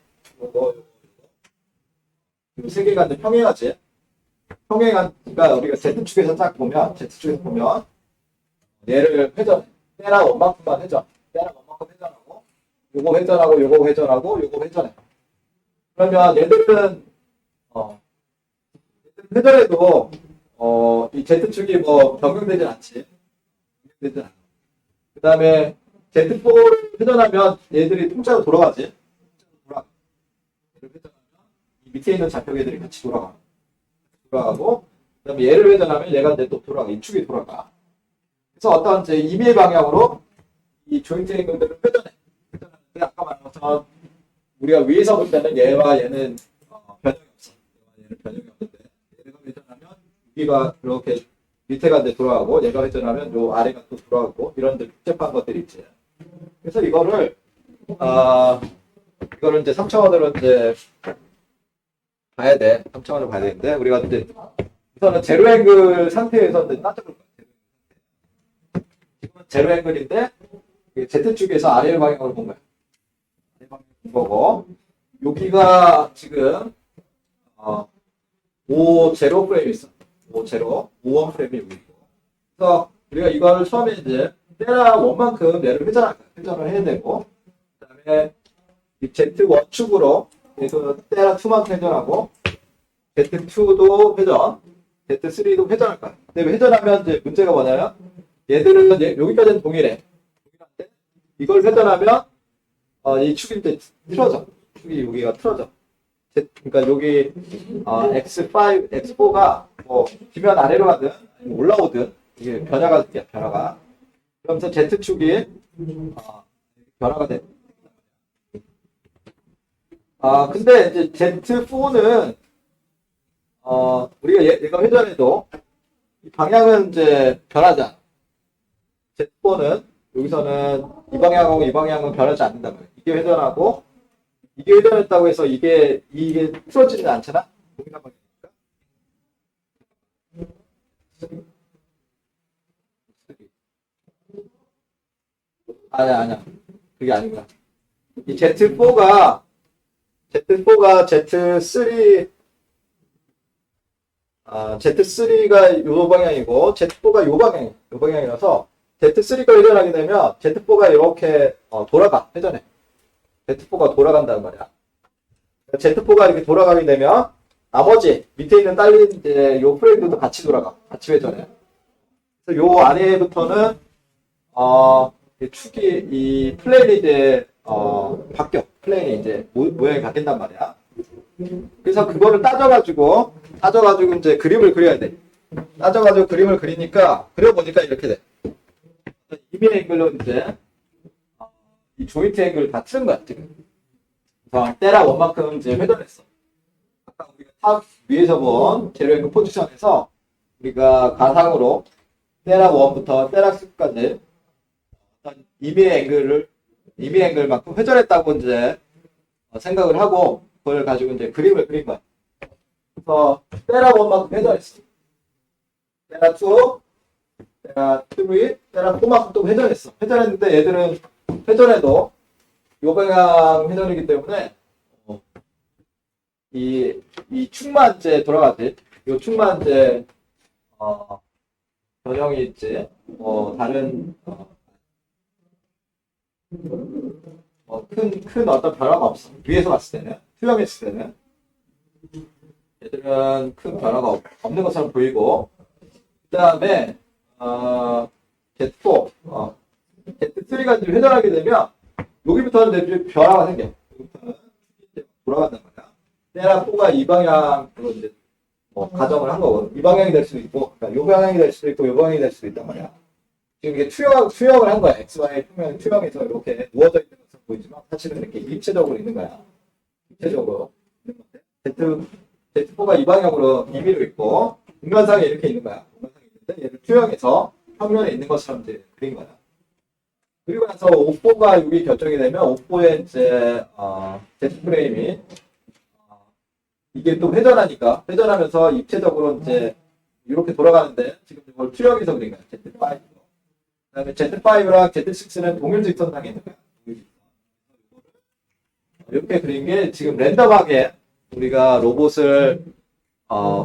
이 세 개가 이제 평행하지. 평행하니까 우리가 Z축에서 딱 보면 Z축에서 보면 얘를 회전해. 때랑 원만큼만 회전. 때랑 원만큼 회전하고 요거 회전하고 요거 회전하고 요거 회전해. 그러면 얘들은 회전해도 이 Z축이 뭐 변경되진 않지. 변경되진 않아. 그 다음에 Z4를 회전하면 얘들이 통째로 돌아가지. 돌아가. 얘를 회전하면 이 밑에 있는 좌표계들이 같이 돌아가고 그 다음에 얘를 회전하면 얘가 이제 또 돌아가. 이 축이 돌아가. 그래서 어떤 이제 임의 방향으로 이 조인트 앵글들을 회전해. 회전하는데 아까 말한 것처럼 우리가 위에서 볼 때는 얘와 얘는 변형이 없어. 얘는 변형이 없는데 얘가 회전하면 여기가 이렇게 밑에가 이제 돌아가고 얘가 회전하면 요 아래가 또 돌아가고 이런 복잡한 것들이 있지. 그래서 이거를 이제 3차원으로 이제 봐야 돼. 3차원으로 봐야 되는데 우리가 이제 우선은 제로 앵글 상태에서 이제 따져볼 거야. 지금은 제로 앵글인데 Z축에서 아래 방향으로 본 거야. 아래 방향으로 본 거고 여기가 지금 5 제로 프레임이 있어. 5 제로 5원 프레임이 여기 있고. 그래서 우리가 이걸 처음에 이제 때라 원만큼 얘를 회전을 해야 되고 그 다음에 이 Z1 축으로 그래서 때라 2만큼 회전하고 Z2도 회전 Z3도 회전할 거야. 근데 회전하면 이제 문제가 뭐냐면 얘들은 이제 여기까지는 동일한데 이걸 회전하면 이 축이 이제 틀어져. 축이 여기가 틀어져. 그러니까 여기 X5, X4가 뭐 뒤면 아래로 가든 올라오든 이게 변화가 돼. 그러면서 Z축이 변화가 돼. 근데 이제 Z4는 우리가 얘가 회전해도 이 방향은 이제 변하지 않아. Z4는 여기서는 이 방향하고 이 방향은 변하지 않는단 말이야. 이게 회전하고 이게 회전했다고 해서 이게 틀어지지 않잖아. 동일한 방향이니까. 아니야. 그게 아니구나. 이 Z4가 Z3가 요 방향이고 Z4가 요 방향이라서 Z3가 회전하게 되면 Z4가 이렇게 돌아가. 회전해. Z4가 돌아간다는 말이야. Z4가 이렇게 돌아가게 되면 나머지 밑에 있는 딸린 이제 요 프레임들도 같이 돌아가. 같이 회전해. 그래서 요 아래부터는 축이 이 플레인이 이제 바뀌어. 플레인이 이제 모양이 바뀐단 말이야. 그래서 그거를 따져가지고 이제 그림을 그려야 돼. 따져가지고 그림을 그리니까 그려보니까 이렇게 돼. 임의 앵글로 이제 이 조인트 앵글을 다 틀은 거야 지금. 그래서 테라 원만큼 이제 회전했어. 아까 우리가 탑 위에서 본 제로 앵글 포지션에서 우리가 가상으로 테라 1부터 테라 10까지 임의 앵글만큼 회전했다고 이제 생각을 하고 그걸 가지고 이제 그림을 그린 거야. 그래서 테라 1만큼 회전했어. 테라 2, 테라 3, 테라 4만큼 또 회전했어. 회전했는데 얘들은 회전해도 요 방향 회전이기 때문에 이 축만 이제 돌아가지. 요 축만 이제 변형이 있지. 다른 큰 어떤 변화가 없어. 위에서 봤을 때는 투영했을 때는 얘들은 큰 변화가 없는 것처럼 보이고, 그 다음에 Z4, Z3가 이제 회전하게 되면 여기부터는 이제 변화가 생겨. 여기부터는 돌아간단 말이야. 테라 4가 이 방향으로 이제 가정을 한 거거든. 이 방향이 될 수도 있고, 그러니까 요 방향이 될 수도 있고, 요 방향이 될 수도 있단 말이야. 지금 이게 투영을 한 거야. XY 평면을 투영해서 이렇게 누워져 있는 것처럼 보이지만 사실은 이렇게 입체적으로 있는 거야. 입체적으로 있는 건데 Z4가 이 방향으로 임의로 있고 공간상에 이렇게 있는 거야. 공간상에 있는데 얘를 투영해서 평면에 있는 것처럼 이제 그린 거야. 그리고 나서 O4가 여기 결정이 되면 O4의 이제 Z 프레임이 이게 또 회전하면서 입체적으로 이제 이렇게 돌아가는데 지금 이걸 투영해서 그린 거야. Z5. 그 다음에 Z5랑 Z6는 동일 직선상에 있는 거야. 이렇게 그린 게 지금 랜덤하게 우리가 로봇을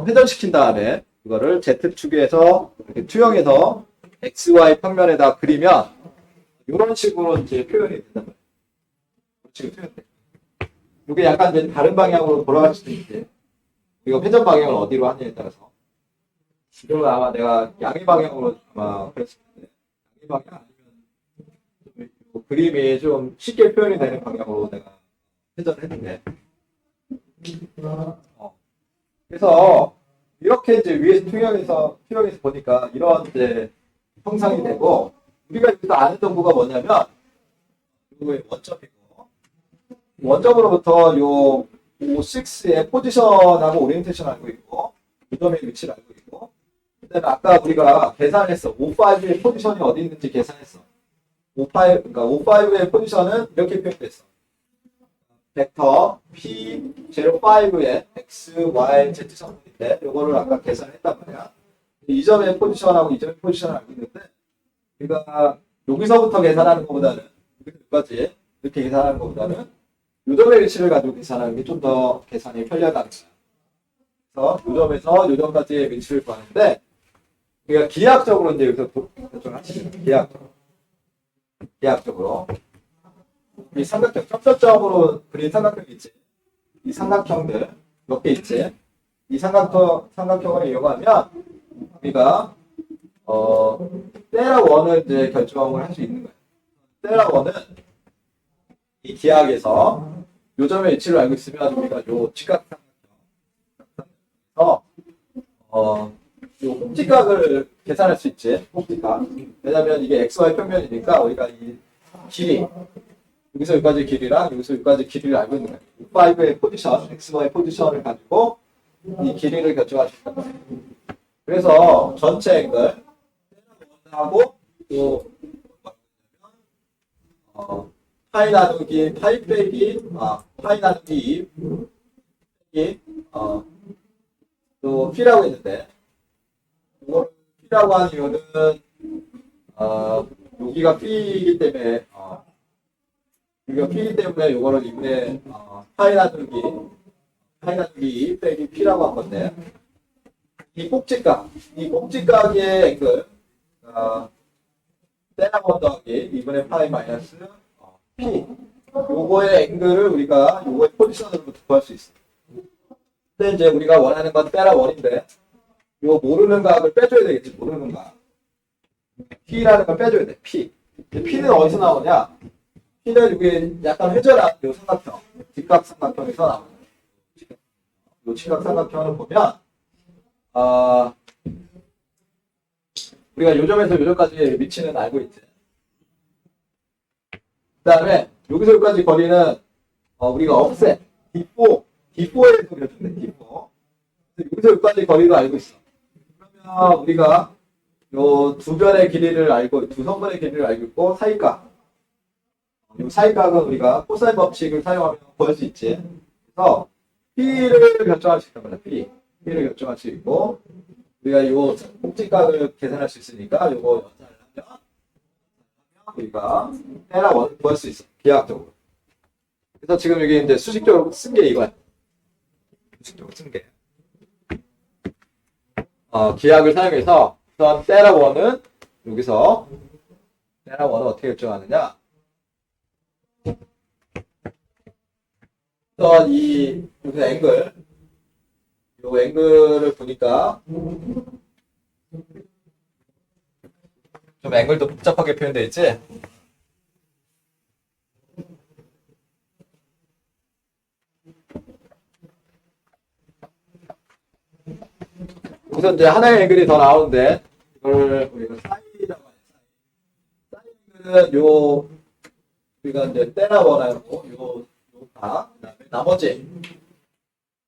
회전시킨 다음에 이거를 Z축에서 이렇게 투영해서 XY 평면에다 그리면 이런 식으로 이제 표현이 된단 말이에요. 지금 표현돼. 이게 약간 이제 다른 방향으로 돌아갈 수도 있지. 이거 회전 방향을 어디로 하느냐에 따라서. 지금 아마 내가 양의 방향으로 아마 그랬을 텐데. 양의 방향 아니면 그림이 좀 쉽게 표현이 되는 방향으로 내가 회전을 했는데. 그래서 이렇게 이제 위에서 투영해서 보니까 이런 이제 형상이 되고, 우리가 여기서 아는 정보가 뭐냐면 이거의 원점으로부터 요 6의 포지션하고 오리엔테이션 알고 있고, 무덤의 위치를 알고 있고, 그다음에 아까 우리가 계산했어. 5,5의 포지션이 어디 있는지 계산했어. 5,5의 포지션은 이렇게 표현됐어. 벡터 P05의 X, Y, Z 성분인데 요거를 아까 계산했단 말이야. 이 점의 포지션하고 이 점의 포지션을 알고 있는데 우리가 여기서부터 계산하는 것보다는 여기까지 이렇게 계산하는 것보다는 요 점의 위치를 가지고 계산하는 게 좀 더 계산이 편리하다는 거야. 그래서 요 점에서 요 점까지의 위치를 구하는데 우리가 기하학적으로 이제 여기서 결정을 하시죠. 기하학적으로. 이 삼각형, 점점점으로 그린 삼각형이 있지. 이 삼각형들 몇 개 있지. 이 삼각형을 이용하면 우리가 테라 1을 이제 결정을 할 수 있는 거예요. 테라 1은 이 기하학에서 요 점의 위치를 알고 있으면 우리가 요 직각삼각형에서 요 꼭지각을 계산할 수 있지. 꼭지각. 왜냐면 이게 XY 평면이니까 우리가 이 길이 여기서 여기까지 길이랑 여기서 여기까지 길이를 알고 있는 거예요. 5의 포지션, XY 포지션을 가지고 이 길이를 결정할 수 있다. 그래서 전체 앵글 하고 또 파이 나누기 파이 빼기 파이 나누기 2 또 P라고 있는데 이걸 P라고 하는 이유는 여기가 P이기 때문에 여기가 P이기 때문에 이거를 이분의 파이 나누기 2 빼기 P라고 한 건데 이 꼭지각의 앵글 테라 1 더하기 2분의 파이 마이너스 P 요거의 앵글을 우리가 요거의 포지션으로부터 구할 수 있어. 근데 이제 우리가 원하는 건 테라 1인데 요 모르는 각을 빼줘야 되겠지. 모르는 각 P라는 걸 빼줘야 돼. P는 어디서 나오냐? P는 이게 약간 회전한 요 삼각형 직각 삼각형에서 나오는 요 직각 삼각형을 보면 우리가 요점에서 요점까지의 위치는 알고 있지. 그 다음에 여기서 여기까지 거리는 우리가 offset D4에서 그려준대. D4. 여기서 여기까지 거리도 알고 있어. 그러면 우리가 요 두 변의 길이를 알고, 두 성분의 길이를 알고 있고, 사이각. 이 사이각은 우리가 코사인 법칙을 사용하면 구할 수 있지. 그래서 P를 결정할 수 있단 말이야. P를 결정할 수 있고, 우리가 요 꼭지각을 계산할 수 있으니까 요거 연산을 하면 우리가 테라 원 구할 수 있어. 기하학적으로. 그래서 지금 여기 이제 수식적으로 쓴 게 이거야. 수식적으로 쓴 게. 기하학을 사용해서 우선 테라 원은 여기서 테라 원은 어떻게 결정하느냐? 우선 여기서 요 앵글을 보니까 좀 앵글도 복잡하게 표현되어 있지? 우선 이제 하나의 앵글이 더 나오는데 이걸 우리가 사이라고 해요. 사이는 우리가 이제 테라 원하고 요가 그다음에 나머지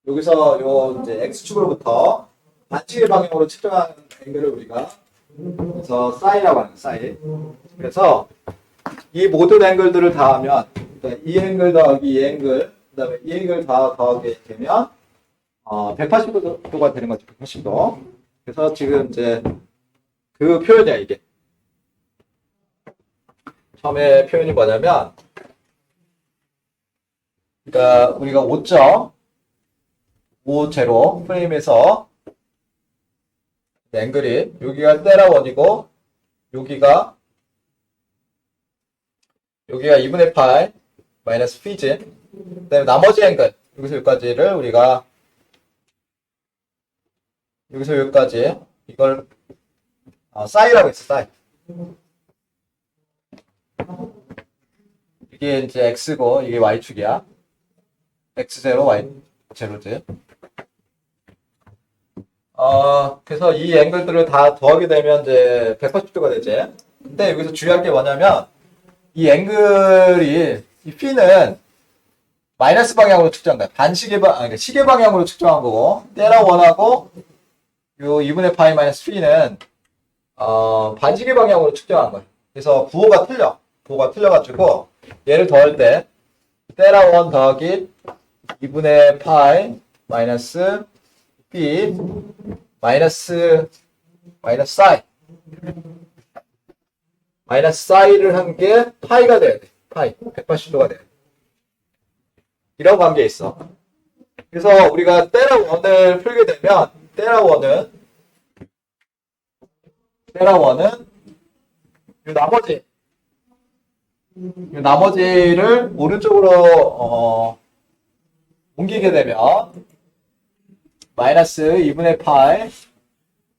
여기서 이제 x축으로부터 반지의 방향으로 측정하는 앵글을 우리가 그래서 사이라고 하는 사이. 그래서 이 모든 앵글들을 다 하면 그러니까 이 앵글 더하기 이 앵글 그다음에 이 앵글 다 더하게 되면 180도가 되는 거죠. 180도. 그래서 지금 이제 그 표현이야 이게. 처음에 표현이 뭐냐면 그러니까 우리가 5.50 프레임에서 앵글이 여기가 테라 원이고 여기가 2분의 8 마이너스 피진 그 다음에 나머지 앵글 여기서 여기까지를 우리가 여기서 여기까지 이걸 사이라고 했어. 사이. 이게 이제 x고 이게 y축이야. x0 y0지. 그래서 이 앵글들을 다 더하게 되면 이제 180도가 되지. 근데 여기서 주의할 게 뭐냐면 이 앵글이 이 p는 마이너스 방향으로 측정한다. 그러니까 시계 방향으로 측정한 거고 테라 원하고 요 2분의 파이 마이너스 p는 반시계 방향으로 측정한 거야. 그래서 부호가 틀려가지고 얘를 더할 때 테라 원 더하기 2분의 파이 마이너스 p 마이너스 사이 마이너스 사이를 한 게 파이가 돼야 돼. 파이 180도가 돼야 돼. 이런 관계에 있어. 그래서 우리가 테라 원을 풀게 되면 테라 원은 이 나머지를 오른쪽으로 옮기게 되면 마이너스 2분의 파이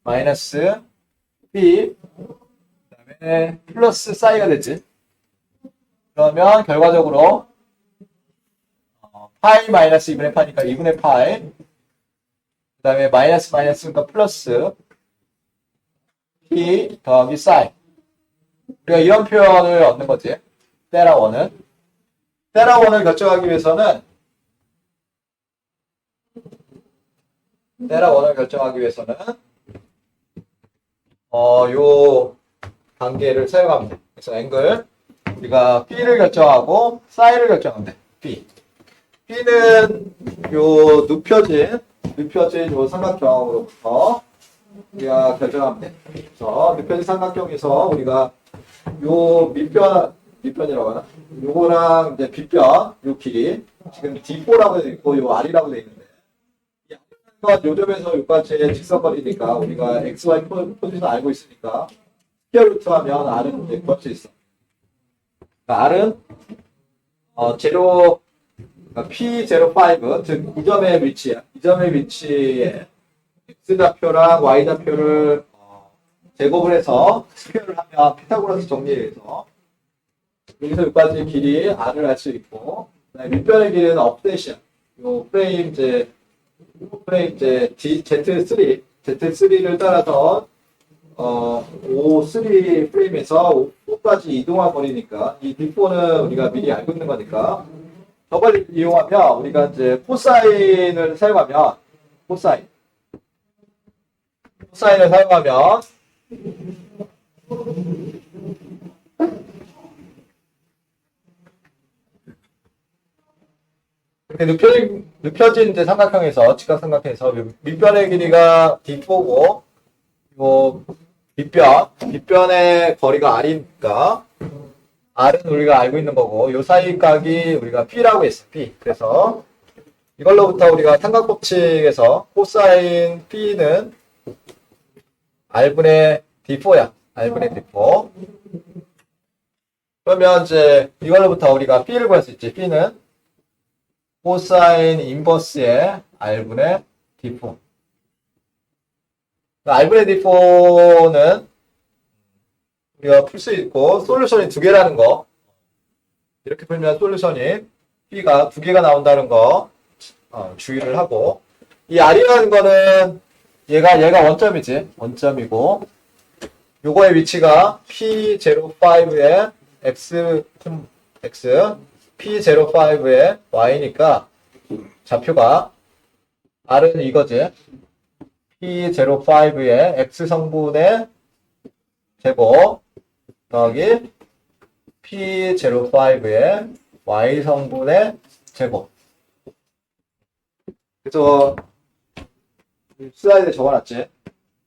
마이너스 p 그다음에 플러스 사이가 되지. 그러면 결과적으로 파이 마이너스 2분의 파이니까 2분의 파이 그 다음에 마이너스니까 플러스 p 더하기 사이. 우리가 이런 표현을 얻는 거지. 테라 원을 결정하기 위해서는 요 단계를 사용하면 돼. 그래서 앵글 우리가 P를 결정하고 사이를 결정하면 돼. P는 요 눕혀진 요 삼각형으로부터 우리가 결정하면 돼. 그래서 눕혀진 삼각형에서 우리가 요 밑변이라고 하나? 요거랑 이제 빗변 요 길이 지금 D4라고 되어 있고 요 R이라고 되어 있는데 요 점에서 여기까지의 직선거리니까 우리가 XY 포지션 알고 있으니까 스퀘어 루트 하면 R은 이제 구할 수 있어. 그러니까 R은 P05 즉 이 점의 위치야. 이 점의 위치에 X좌표랑 Y좌표를 제곱을 해서 스퀘어를 하면 피타고라스 정리해서 여기서 여기까지 길이 R을 알 수 있고 밑변의 길이는 업셋이야. 요 프레임 Z3를 따라서 O3 프레임에서 D4까지 이동한 거리니까 이 D4는 우리가 미리 알고 있는 거니까 저걸 이용하면 우리가 이제 코사인을 사용하면 코사인을 사용하면 이렇게 눕혀진 이제 삼각형에서 직각삼각형에서 밑변의 길이가 D4고 뭐 빗변의 거리가 R이니까 R은 우리가 알고 있는 거고 요 사이 각이 우리가 P라고 했어. P. 그래서 이걸로부터 우리가 삼각법칙에서 코사인 P는 R분의 D4야. R분의 D4. 그러면 이제 이걸로부터 우리가 P를 구할 수 있지. P는 코사인 인버스의 R분의 D4. R분의 D4는 우리가 풀 수 있고 솔루션이 두 개라는 거. 이렇게 풀면 솔루션이 P가 두 개가 나온다는 거 주의를 하고 이 R이라는 거는 얘가 원점이지. 원점이고 요거의 위치가 P05의 X P05의 Y니까 좌표가 R은 이거지. P05의 X성분의 제곱 더하기 P05의 Y성분의 제곱. 그래서 슬라이드에 적어놨지.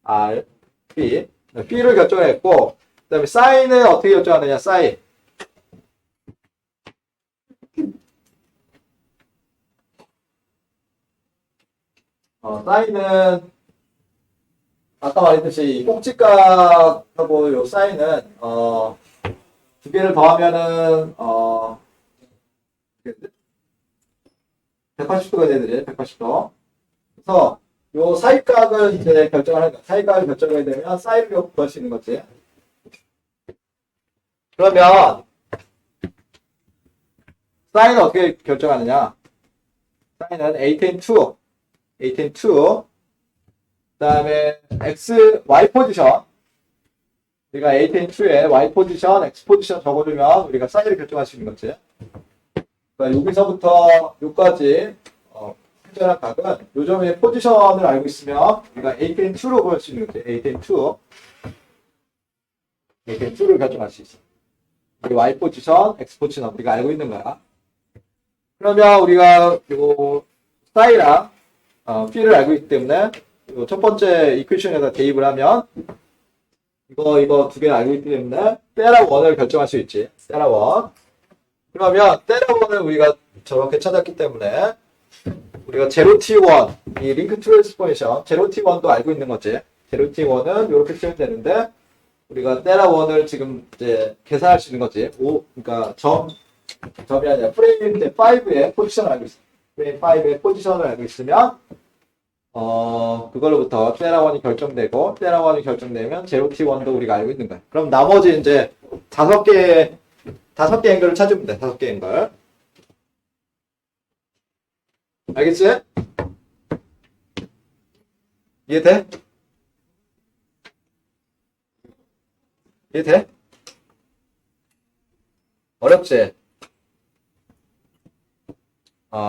R, P. P를 결정했고 그 다음에 사인을 어떻게 결정하느냐. 사인. 사인은 아까 말했듯이 이 꼭지각하고 요 사인은 두 개를 더하면은 180도가 되더래. 180도. 그래서 요 사이각을 이제 결정하는 거야. 사이각을 결정하게 되면 사인을 구할 수 있는 거지. 그러면 사인은 어떻게 결정하느냐? 사인은 A10 2 그 다음에 Y 포지션. 우리가 A10-2에 Y 포지션, X 포지션 적어주면 우리가 사이를 결정할 수 있는 거지. 그러니까 여기서부터 여기까지 특별한 각은 요점의 포지션을 알고 있으면 우리가 A10-2로 구할 수 있는 거지. A10-2를 결정할 수 있어. Y 포지션, X 포지션 우리가 알고 있는 거야. 그러면 우리가 요 사이랑 P를 알고 있기 때문에 첫 번째 이퀘이션에다 대입을 하면 이거 두 개를 알고 있기 때문에 테라 원을 결정할 수 있지. 테라 원. 그러면 테라 원을 우리가 저렇게 찾았기 때문에 우리가 제로 T1 이 링크 트랜스포메이션 제로 T1도 알고 있는 거지. 제로 T1은 이렇게 쓰면 되는데 우리가 테라 원을 지금 이제 계산할 수 있는 거지. 그러니까 점이 아니라 프레임 5의 포지션을 알고 있어. 프레임 5의 포지션을 알고 있으면 그걸로부터 테라원이 결정되고 테라원이 결정되면 제로 T1도 우리가 알고 있는 거야. 그럼 나머지 이제 다섯 개 앵글을 찾으면 돼. 5개 앵글. 알겠지? 이해돼? 이해돼? 어렵지?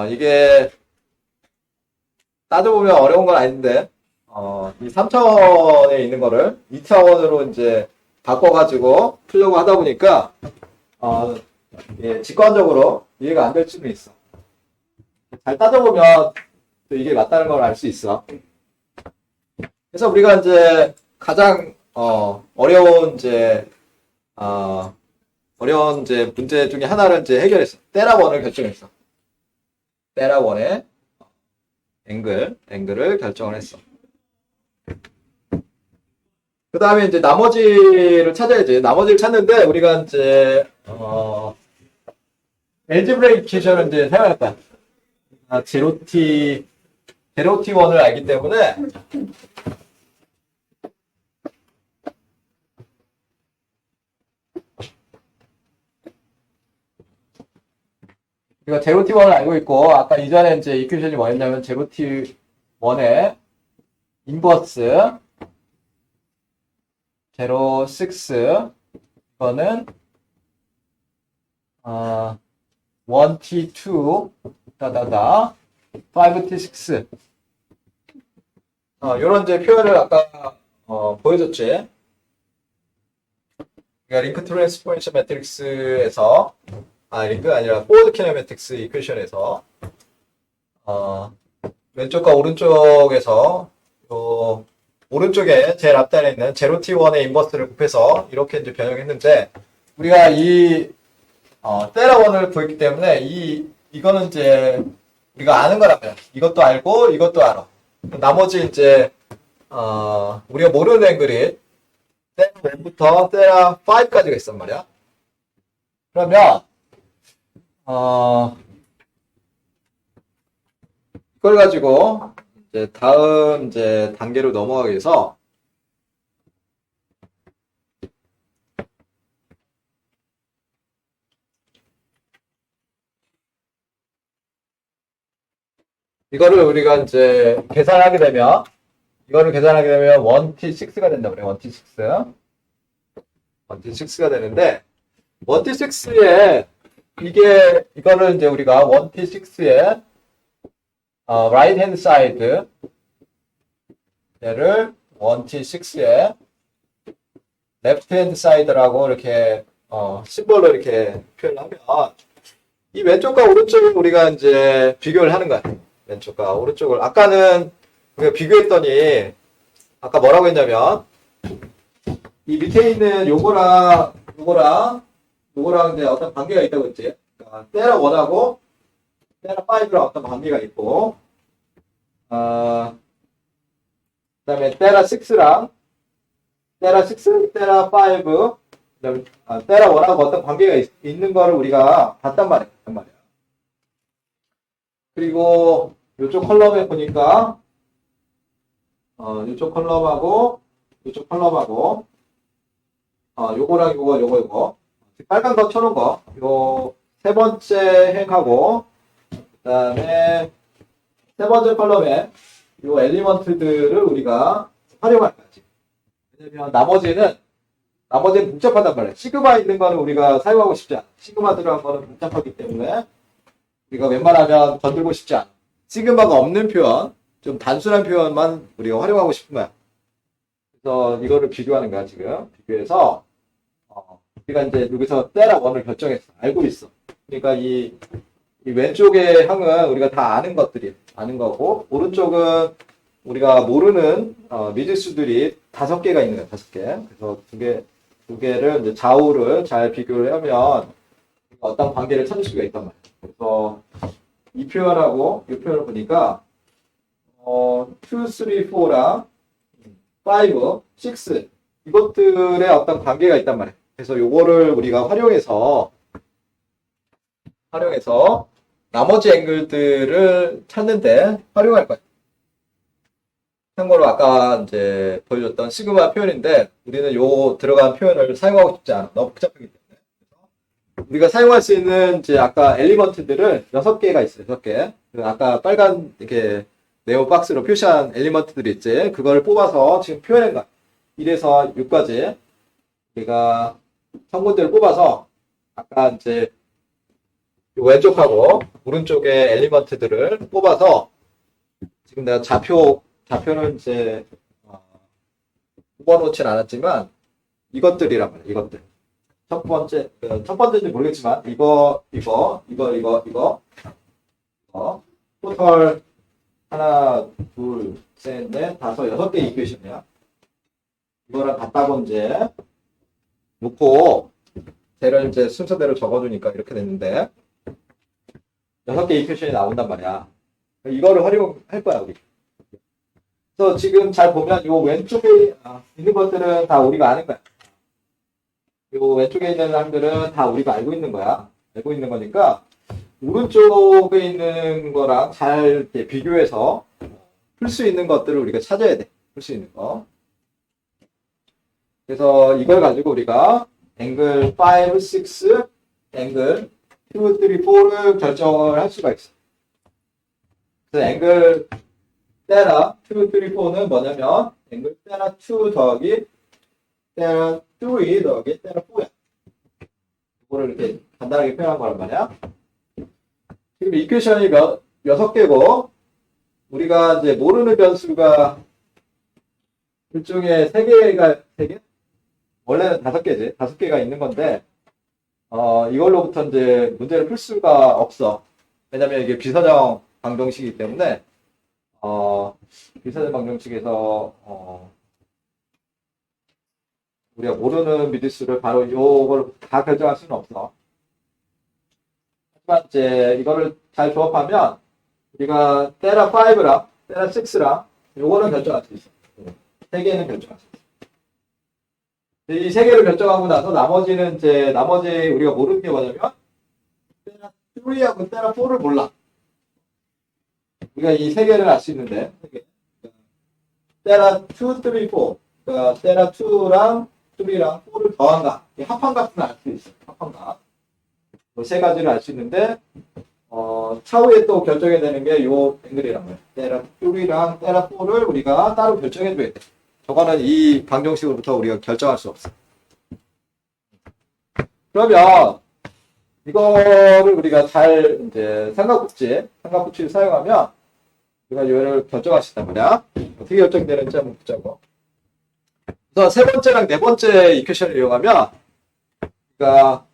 이게 따져보면 어려운 건 아닌데, 이 3차원에 있는 거를 2차원으로 이제 바꿔가지고 풀려고 하다 보니까, 예, 직관적으로 이해가 안 될 수도 있어. 잘 따져보면 또 이게 맞다는 걸 알 수 있어. 그래서 우리가 이제 가장, 어려운 이제 문제 중에 하나를 이제 해결했어. 테라원을 결정했어. 테라원의 앵글을 결정을 했어. 그 다음에 이제 나머지를 찾아야지. 나머지를 찾는데, 우리가 이제, 엘지브레이케이션을 이제 사용했다. 제로 T1을 알기 때문에, 우리가 제로 T1을 알고 있고, 아까 이전에 이제 이퀘이션이 뭐였냐면, 제로 T1의 인버스, 제로 6, 이거는 1t2 다다다 5t6 요런 이제 표현을 아까 보여줬지. 그러니까 링크 트랜스포메이션 매트릭스에서 링크가 아니라 포워드 키네매틱스 이퀘이션에서 왼쪽과 오른쪽에서 오른쪽에 제일 앞단에 있는 0t1의 인버스를 곱해서 이렇게 이제 변형했는데 우리가 이 테라1을 구했기 때문에 이거는 이제 우리가 아는 거라면 이것도 알고 이것도 알아. 나머지 이제 우리가 모르는 앵글이 테라 1부터 테라 5까지가 있단 말이야. 그러면 이걸 가지고 이제 다음 이제 단계로 넘어가기 위해서 이거를 우리가 이제 계산하게 되면 1t6가 된다 그래. 1t6. 1t6가 되는데 1t6에 이거를 이제 우리가 1t6에 right hand side 얘를 1t6에 left hand side라고 이렇게 심볼로 이렇게 표현하면 이 왼쪽과 오른쪽을 우리가 이제 비교를 하는 거야. 왼쪽과 오른쪽을 아까는 우리가 비교했더니 아까 뭐라고 했냐면 이 밑에 있는 요거랑 이제 어떤 관계가 있다고 했지. 그러니까 테라 1하고 테라 5랑 어떤 관계가 있고 그다음에 테라 6랑 테라 6, 테라 5 그다음에 테라 1하고 어떤 관계가 있는 거를 우리가 봤단 말이야. 그리고 이쪽 컬럼에 보니까 이쪽 컬럼하고 요거랑 요거 빨간 거 쳐놓은 거 요 세 번째 행하고 그다음에 세 번째 컬럼에 요 엘리먼트들을 우리가 활용할 거지. 왜냐면 나머지는 복잡하단 말이야. 시그마 있는 거는 우리가 사용하고 싶지 않아. 시그마 들어간 거는 복잡하기 때문에 우리가 웬만하면 건들고 싶지 않아. 시그마가 없는 표현, 좀 단순한 표현만 우리가 활용하고 싶은 거야. 그래서 이거를 비교하는 거야, 지금. 비교해서, 우리가 이제 여기서 테라 1을 결정했어. 알고 있어. 그러니까 이 왼쪽의 항은 우리가 다 아는 거고, 오른쪽은 우리가 모르는, 미지수들이 5개가 있는 거야, 5개. 그래서 두 개를 이제 좌우를 잘 비교를 하면 어떤 관계를 찾을 수가 있단 말이야. 그래서 이 표현하고 이 표현을 보니까 2, 3, 4랑 5, 6 이것들의 어떤 관계가 있단 말이에요. 그래서 요거를 우리가 활용해서 나머지 앵글들을 찾는데 활용할 거예요. 참고로 아까 이제 보여줬던 시그마 표현인데 우리는 요 들어간 표현을 사용하고 싶지 않아. 너무 복잡하기 때문에. 우리가 사용할 수 있는 이제 아까 엘리먼트들을 6개가 있어요. 6개. 아까 빨간 이렇게 네오 박스로 표시한 엘리먼트들이 있지. 그걸 뽑아서 지금 표현한 거야. 1에서 6까지 우리가 성분들을 뽑아서 아까 이제 왼쪽하고 오른쪽의 엘리먼트들을 뽑아서 지금 내가 좌표는 이제 뽑아놓진 않았지만 이것들이란 말이야. 이것들. 첫 번째인지 모르겠지만, 이거, 토탈, 하나, 둘, 셋, 넷, 다섯, 6개 이퀘이션이야. 이거랑 같다고 이제, 놓고, 쟤를 이제 순서대로 적어주니까 이렇게 됐는데, 6개 이퀘이션이 나온단 말이야. 이거를 활용할 거야, 우리. 그래서 지금 잘 보면, 요 왼쪽에 있는 것들은 다 우리가 아는 거야. 요 왼쪽에 있는 사람들은 다 우리가 알고 있는 거야. 알고 있는 거니까 오른쪽에 있는 거랑 잘 이렇게 비교해서 풀 수 있는 것들을 우리가 찾아야 돼. 풀 수 있는 거. 그래서 이걸 가지고 우리가 앵글 5, 6, 앵글 2, 3, 4를 결정을 할 수가 있어. 그래서 앵글 테라 2, 3, 4는 뭐냐면 앵글 테라 2 더하기 테라 3 더하기 테라 4야. 이거를 이렇게 간단하게 표현한 거란 말이야. 지금 이퀘이션이 6개고, 우리가 이제 모르는 변수가 둘 중에 3개가, 3개? 원래는 5개지. 5개가 있는 건데, 이걸로부터 이제 문제를 풀 수가 없어. 왜냐면 이게 비선형 방정식이기 때문에, 비선형 방정식에서, 우리가 모르는 미지수를 바로 요걸 다 결정할 수는 없어. 하지만 이제 이거를 잘 조합하면, 우리가 테라 5랑 테라 6랑 요거는 결정할 수 있어. 3개는 결정할 수 있어. 이 3개를 결정하고 나서 나머지는 이제 나머지 우리가 모르는 게 뭐냐면 테라 3하고 테라 4를 몰라. 우리가 이 3개를 알 수 있는데 테라 2, 3, 4 그러니까 테라 2랑 3랑 4를 더한가 합한 값은 알 수 있어. 합한 값. 세 가지를 알 수 있는데 차후에 또 결정해야 되는 게 요 앵글이란 말이야. 테라 3랑 테라 4를 우리가 따로 결정해줘야 돼. 저거는 이 방정식으로부터 우리가 결정할 수 없어. 그러면 이거를 우리가 잘 이제 삼각붙이를 사용하면 우리가 이거를 결정할 수 있단 말이야. 어떻게 결정되는지 한번 보자고. 그래서 세 번째랑 네 번째 이퀘이션을 이용하면 우리가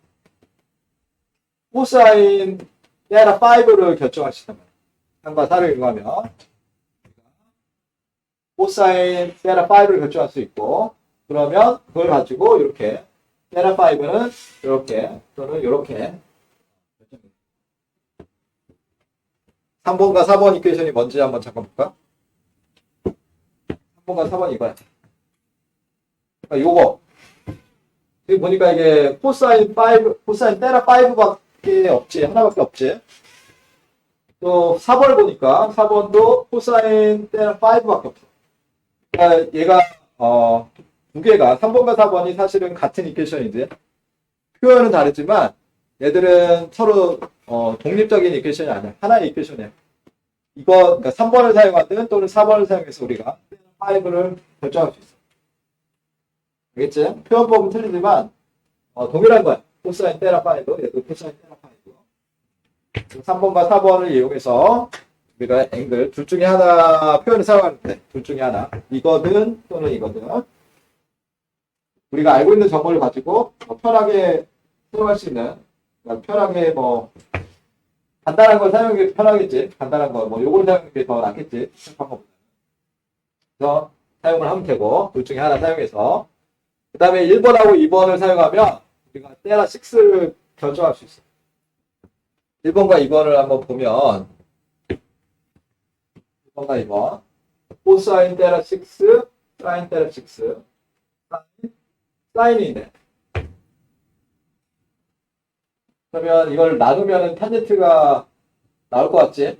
코사인 테라 5를 결정할 수 있단 말이야. 3과 4를 이용하면 코사인 테라 5를 결정할 수 있고, 그러면 그걸 가지고 이렇게 테라 5는 이렇게 또는 이렇게 3번과 4번 이퀘이션이 뭔지 한번 잠깐 볼까? 3번과 4번 이거야. 그러니까 요거 지금 보니까 이게 코사인 테라 5밖에 없지, 하나밖에 없지. 또 4번을 보니까 4번도 코사인 테라 5밖에 없어. 그러니까 얘가 두 개가 3번과 4번이 사실은 같은 이퀘이션인데 표현은 다르지만 얘들은 서로 독립적인 이퀘이션이 아니야. 하나의 이퀘이션이야. 이거 그러니까 3번을 사용하든 또는 4번을 사용해서 우리가 5를 결정할 수 있어. 알겠지? 표현법은 틀리지만 동일한 거야. 코사인 테라 5, 얘도 코사인 테라 5. 3번과 4번을 이용해서 우리가 앵글 둘 중에 하나 표현을 사용하는데 둘 중에 하나 이거든 또는 이거든 우리가 알고 있는 정보를 가지고 편하게 사용할 수 있는 그러니까 편하게 뭐 간단한 걸 사용하는 게 편하겠지. 간단한 거 뭐 요걸 사용하는 게 더 낫겠지. 방법보다. 그래서 사용을 하면 되고 둘 중에 하나 사용해서 그 다음에 1번하고 2번을 사용하면 우리가 테라 6를 결정할 수 있어. 1번과 2번을 한번 보면 1번과 2번 코사인 테라 6, 사인 테라 6 사인이 있네. 그러면 이걸 나누면 탄젠트가 나올 것 같지?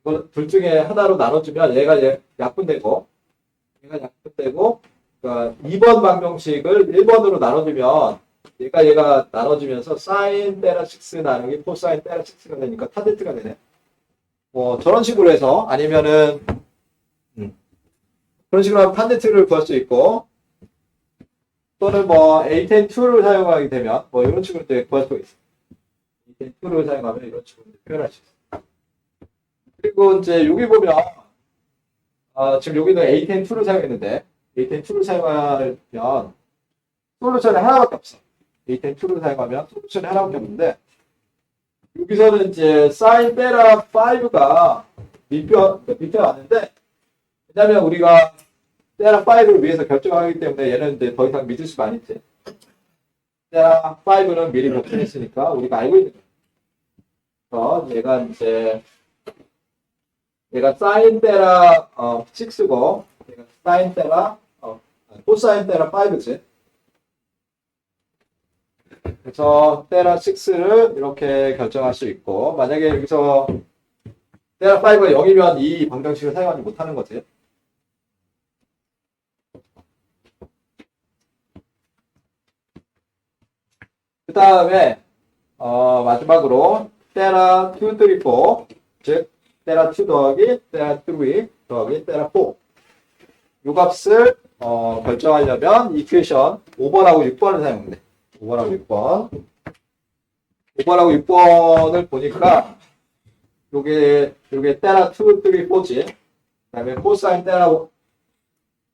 이걸 둘 중에 하나로 나눠주면 얘가 약분되고 얘가 약분되고 그러니까 2번 방정식을 1번으로 나눠주면 얘가 나눠지면서 사인 테라 6 나누기 코사인 테라 6가 되니까 탄젠트가 되네. 뭐 저런 식으로 해서 아니면은 그런 식으로 하면 탄젠트를 구할 수 있고 또는 뭐 A10-2를 사용하게 되면 뭐 이런 식으로 구할 수 있어. A10-2를 사용하면 이런 식으로 표현할 수 있어. 그리고 이제 여기 보면 지금 여기는 A10-2를 사용했는데 A10-2를 사용하면 솔루션이 하나밖에 없어. A10-2를 사용하면 솔루션이 하나밖에 없는데 여기서는 이제 사인 테라 5가 밑에 왔는데 왜냐면 우리가 테라 5를 위해서 결정하기 때문에 얘는 이제 더 이상 믿을 수가 아니지. 테라 5는 미리 결정했으니까 우리가 알고 있는 거예요. 그래서 얘가 사인 테라 6고 얘가 사인 테라 코사인 테라 5지. 그래서 테라 6를 이렇게 결정할 수 있고 만약에 여기서 테라 5가 0이면 이 방정식을 사용하지 못하는 거지. 그 다음에 마지막으로 테라 2, 3, 4 즉 테라 2 더하기 테라 3 더하기 테라 4 이 값을 결정하려면 이퀘이션 5번하고 6번을 사용하면 돼. 5번하고 6번. 5번하고 6번을 보니까 요게 테라 2, 3, 4지. 그 다음에 코사인 테라 2,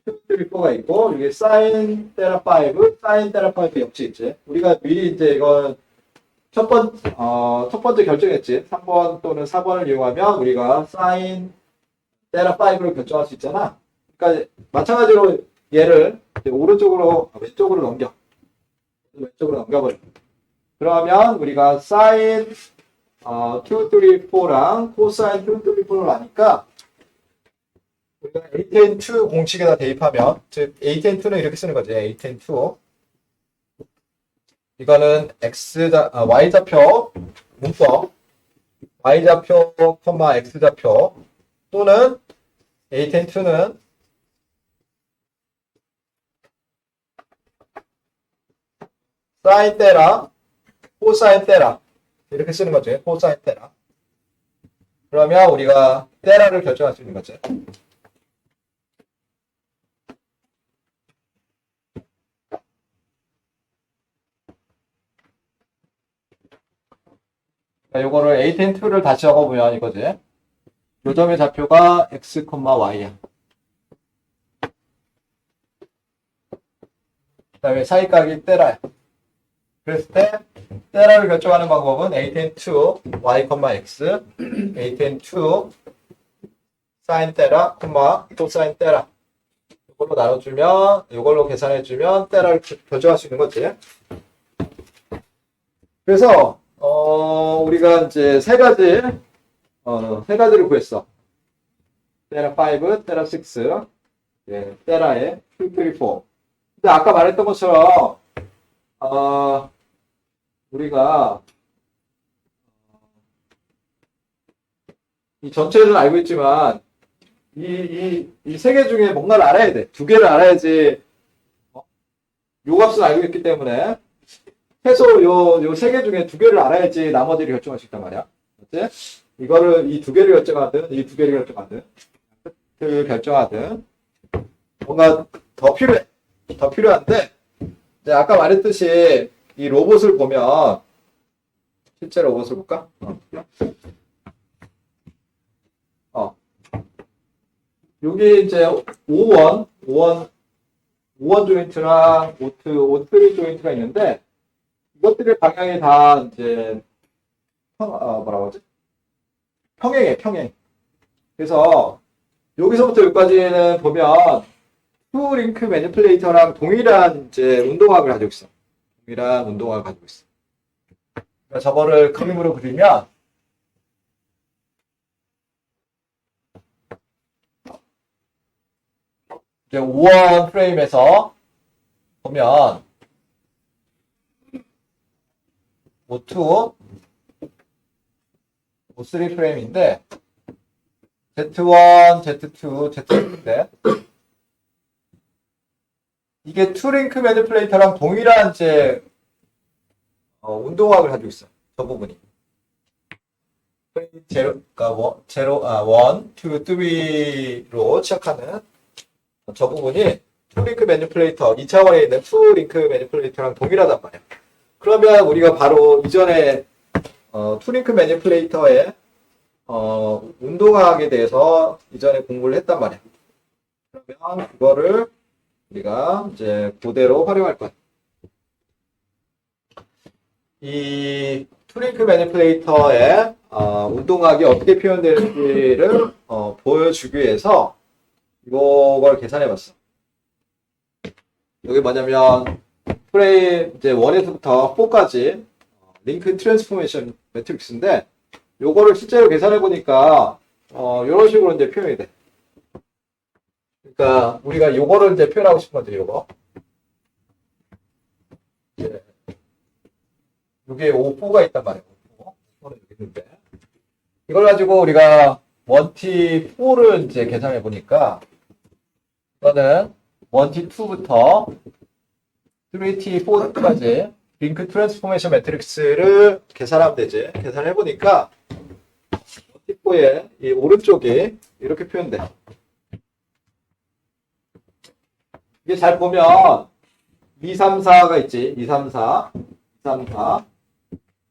3, 4가 있고, 이게 사인 테라 5, 사인 테라 5 역시 있지. 우리가 미리 이제 이건 첫 번째 결정했지. 3번 또는 4번을 이용하면 우리가 사인 테라 5를 결정할 수 있잖아. 그러니까 마찬가지로 얘를 이제 왼쪽으로 넘겨버려. 그러면 우리가 sin 2, 3, 4랑 코사인 2, 3, 4를 아니까 우리가 a-2 공식에다 대입하면, 즉 a-2는 이렇게 쓰는 거지. a-2 이거는 y좌표 문법, y좌표, x좌표 또는 a-2는 사인 테라, 코사인 테라 이렇게 쓰는 거지. 코사인 테라. 그러면 우리가 테라를 결정할 수 있는 거지. 요거를 a-2를 다시 적어보면 이거지. 요 점의 좌표가 x, y야. 그 다음에 사이각이 테라야. 그랬을 때 테라를 결정하는 방법은 a-2 y, x, a-2 sin 테라, 코사인 테라 이걸로 나눠주면, 이걸로 계산해주면 테라를 결정할 수 있는 거지. 그래서 우리가 이제 세 가지를 구했어. 테라 5, 테라 6, 예, 테라의 2, 3, 4. 근데 아까 말했던 것처럼 우리가 이 전체를 알고 있지만 이 세 개 중에 뭔가를 알아야 돼. 두 개를 알아야지. 요 값을 알고 있기 때문에 최소 요 세 개 중에 두 개를 알아야지 나머지를 결정할 수 있단 말이야. 맞지? 이거를 이 두 개를 결정하든 이 두 개를 결정하든 끝을 결정하든 뭔가 더 필요한데 이제 아까 말했듯이 이 로봇을 보면 실제 로봇을 볼까? 여기 이제 5원 조인트랑 오트리 조인트가 있는데 이것들의 방향이 다 이제 뭐라고 하지? 평행. 그래서 여기서부터 여기까지는 보면 투 링크 매니플레이터랑 동일한 이제 운동학을 가지고 있어. 그러니까 저거를 그림으로 그리면 이제 5원 프레임에서 보면 O2, O3 프레임인데 Z1, Z2, Z3인데 이게 투링크 매니플레이터랑 동일한 이제 운동학을 가지고 있어. 저 부분이. 그러니까 1, 2, 3로 시작하는 저 부분이 투링크 매니플레이터 2차원에 있는 투링크 매니플레이터랑 동일하단 말이야. 그러면 우리가 바로 이전에 투링크 매니플레이터의 운동학에 대해서 이전에 공부를 했단 말이야. 그러면 그거를 우리가 이제 그대로 활용할 거야. 이 투링크 매니플레이터의 운동학이 어떻게 표현되는지를 보여주기 위해서 이걸 계산해봤어. 여기 뭐냐면 프레임 이제 1에서부터 4까지 링크 트랜스포메이션 매트릭스인데 요거를 실제로 계산해보니까 이런 식으로 이제 표현이 돼. 그러니까 우리가 요거를 이제 표현하고 싶은 건데 요거. 예. 요게 5,4가 있단 말이에요. 5,4는 여기 있는데 이걸 가지고 우리가 1T4를 이제 계산해 보니까 이거는 1T2부터 3T4까지 링크 트랜스포메이션 매트릭스를 계산하면 되지. 계산해 보니까 1T4의 이 오른쪽이 이렇게 표현돼. 이게 잘 보면 2, 3, 4가 있지. 2, 3, 4. 2, 3, 4.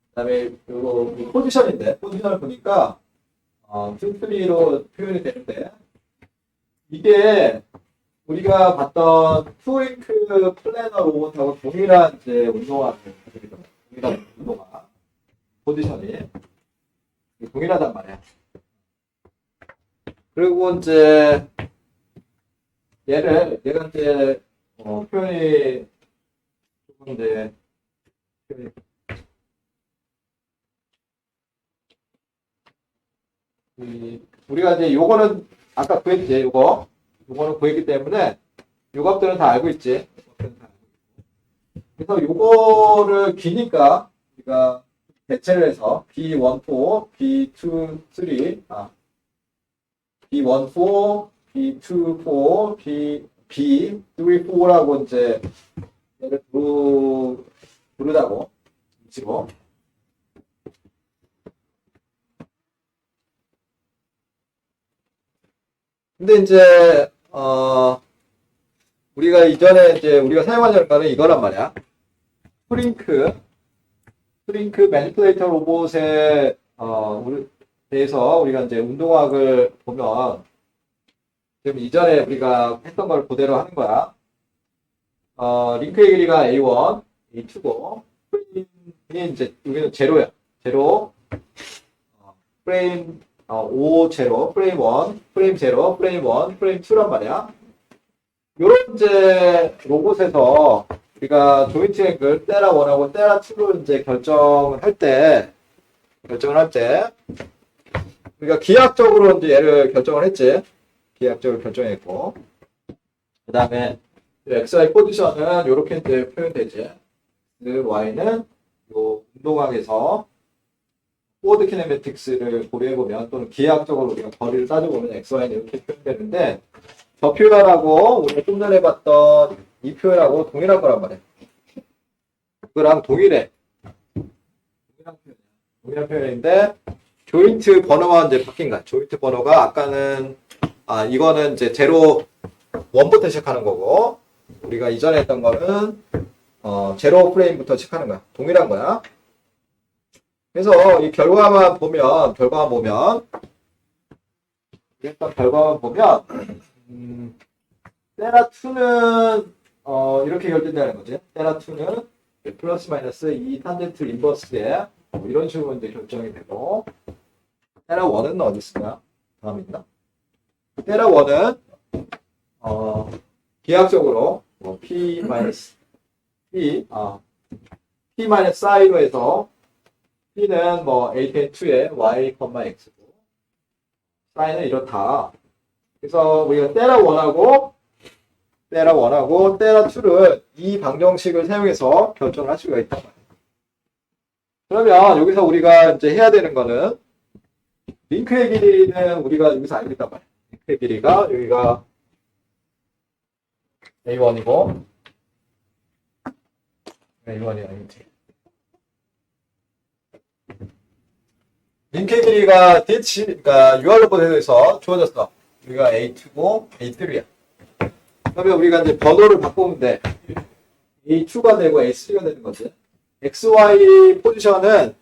그다음에 요거 포지션인데 포지션을 보니까 2, 3로 표현이 되는데 이게 우리가 봤던 투링크 플래너 로봇하고 동일한 이제 운동화 동일한 운동화 포지션이 동일하단 말이야. 그리고 이제 얘가 이제 표현이 조금 이제 우리가 이제 요거는 아까 구했지, 요거는 구했기 때문에 요것들은 다 알고 있지. 그래서 요거를 기니까 우리가 대체를 해서 B14, B23, B14, B24, B34라고 이제 얘를 부르자고 위치로. 근데 이제 우리가 이전에 이제 우리가 사용하려는 거는 이거란 말이야. 프링크 매니플레이터 로봇에 대해서 우리가 이제 운동학을 보면 지금 이전에 우리가 했던 걸 그대로 하는 거야. 링크의 길이가 A1, A2고 프레임이 이제 여기는 제로야. 제로. 프레임 5, 제로, 프레임 1, 프레임 0, 프레임 1, 프레임 2란 말이야. 요런 이제 로봇에서 우리가 조인트 앵글 테라 1하고 테라 2로 이제 결정을 할 때 우리가 기하학적으로 이제 얘를 결정을 했지. 기하학적으로 결정했고. 그 다음에 XY 포지션은 이렇게 이제 표현되지. Y는 요 운동학에서 포워드 키네매틱스를 고려해보면 또는 기하학적으로 우리가 거리를 따져보면 XY는 이렇게 표현되는데 저 표현하고 우리가 좀 전에 봤던 이 표현하고 동일한 거란 말이야. 그거랑 동일해. 동일한 표현인데 조인트 번호만 이제 바뀐 거야. 조인트 번호가 아까는 이거는 이제 제로 1부터 시작하는 거고 우리가 이전에 했던 거는 제로 프레임부터 시작하는 거야. 동일한 거야. 그래서 이 결과만 보면 테라2는 이렇게 결정되는 거지. 테라2는 플러스 마이너스 2 탄젠트 인버스에 이런 식으로 이제 결정이 되고 테라1은 어디 있으냐? 다음 있나? 테라1은 기하학적으로 P 마이너스 I로 해서 P는 A2에 Y, X고 사인은 이렇다. 그래서 우리가 테라1하고 테라2를 이 방정식을 사용해서 결정을 할 수가 있단 말이에요. 그러면 여기서 우리가 이제 해야 되는 거는 링크의 길이는 우리가 여기서 알겠단 말이에요. 링크의 길이가 여기가 A1이고 A1이 아니지. 링크의 길이가 그러니까 UR로봇에서 주어졌어. 여기가 A2고 A3야. 그러면 우리가 이제 번호를 바꾸면 돼. A2가 되고 A3가 되는 거지. XY 포지션은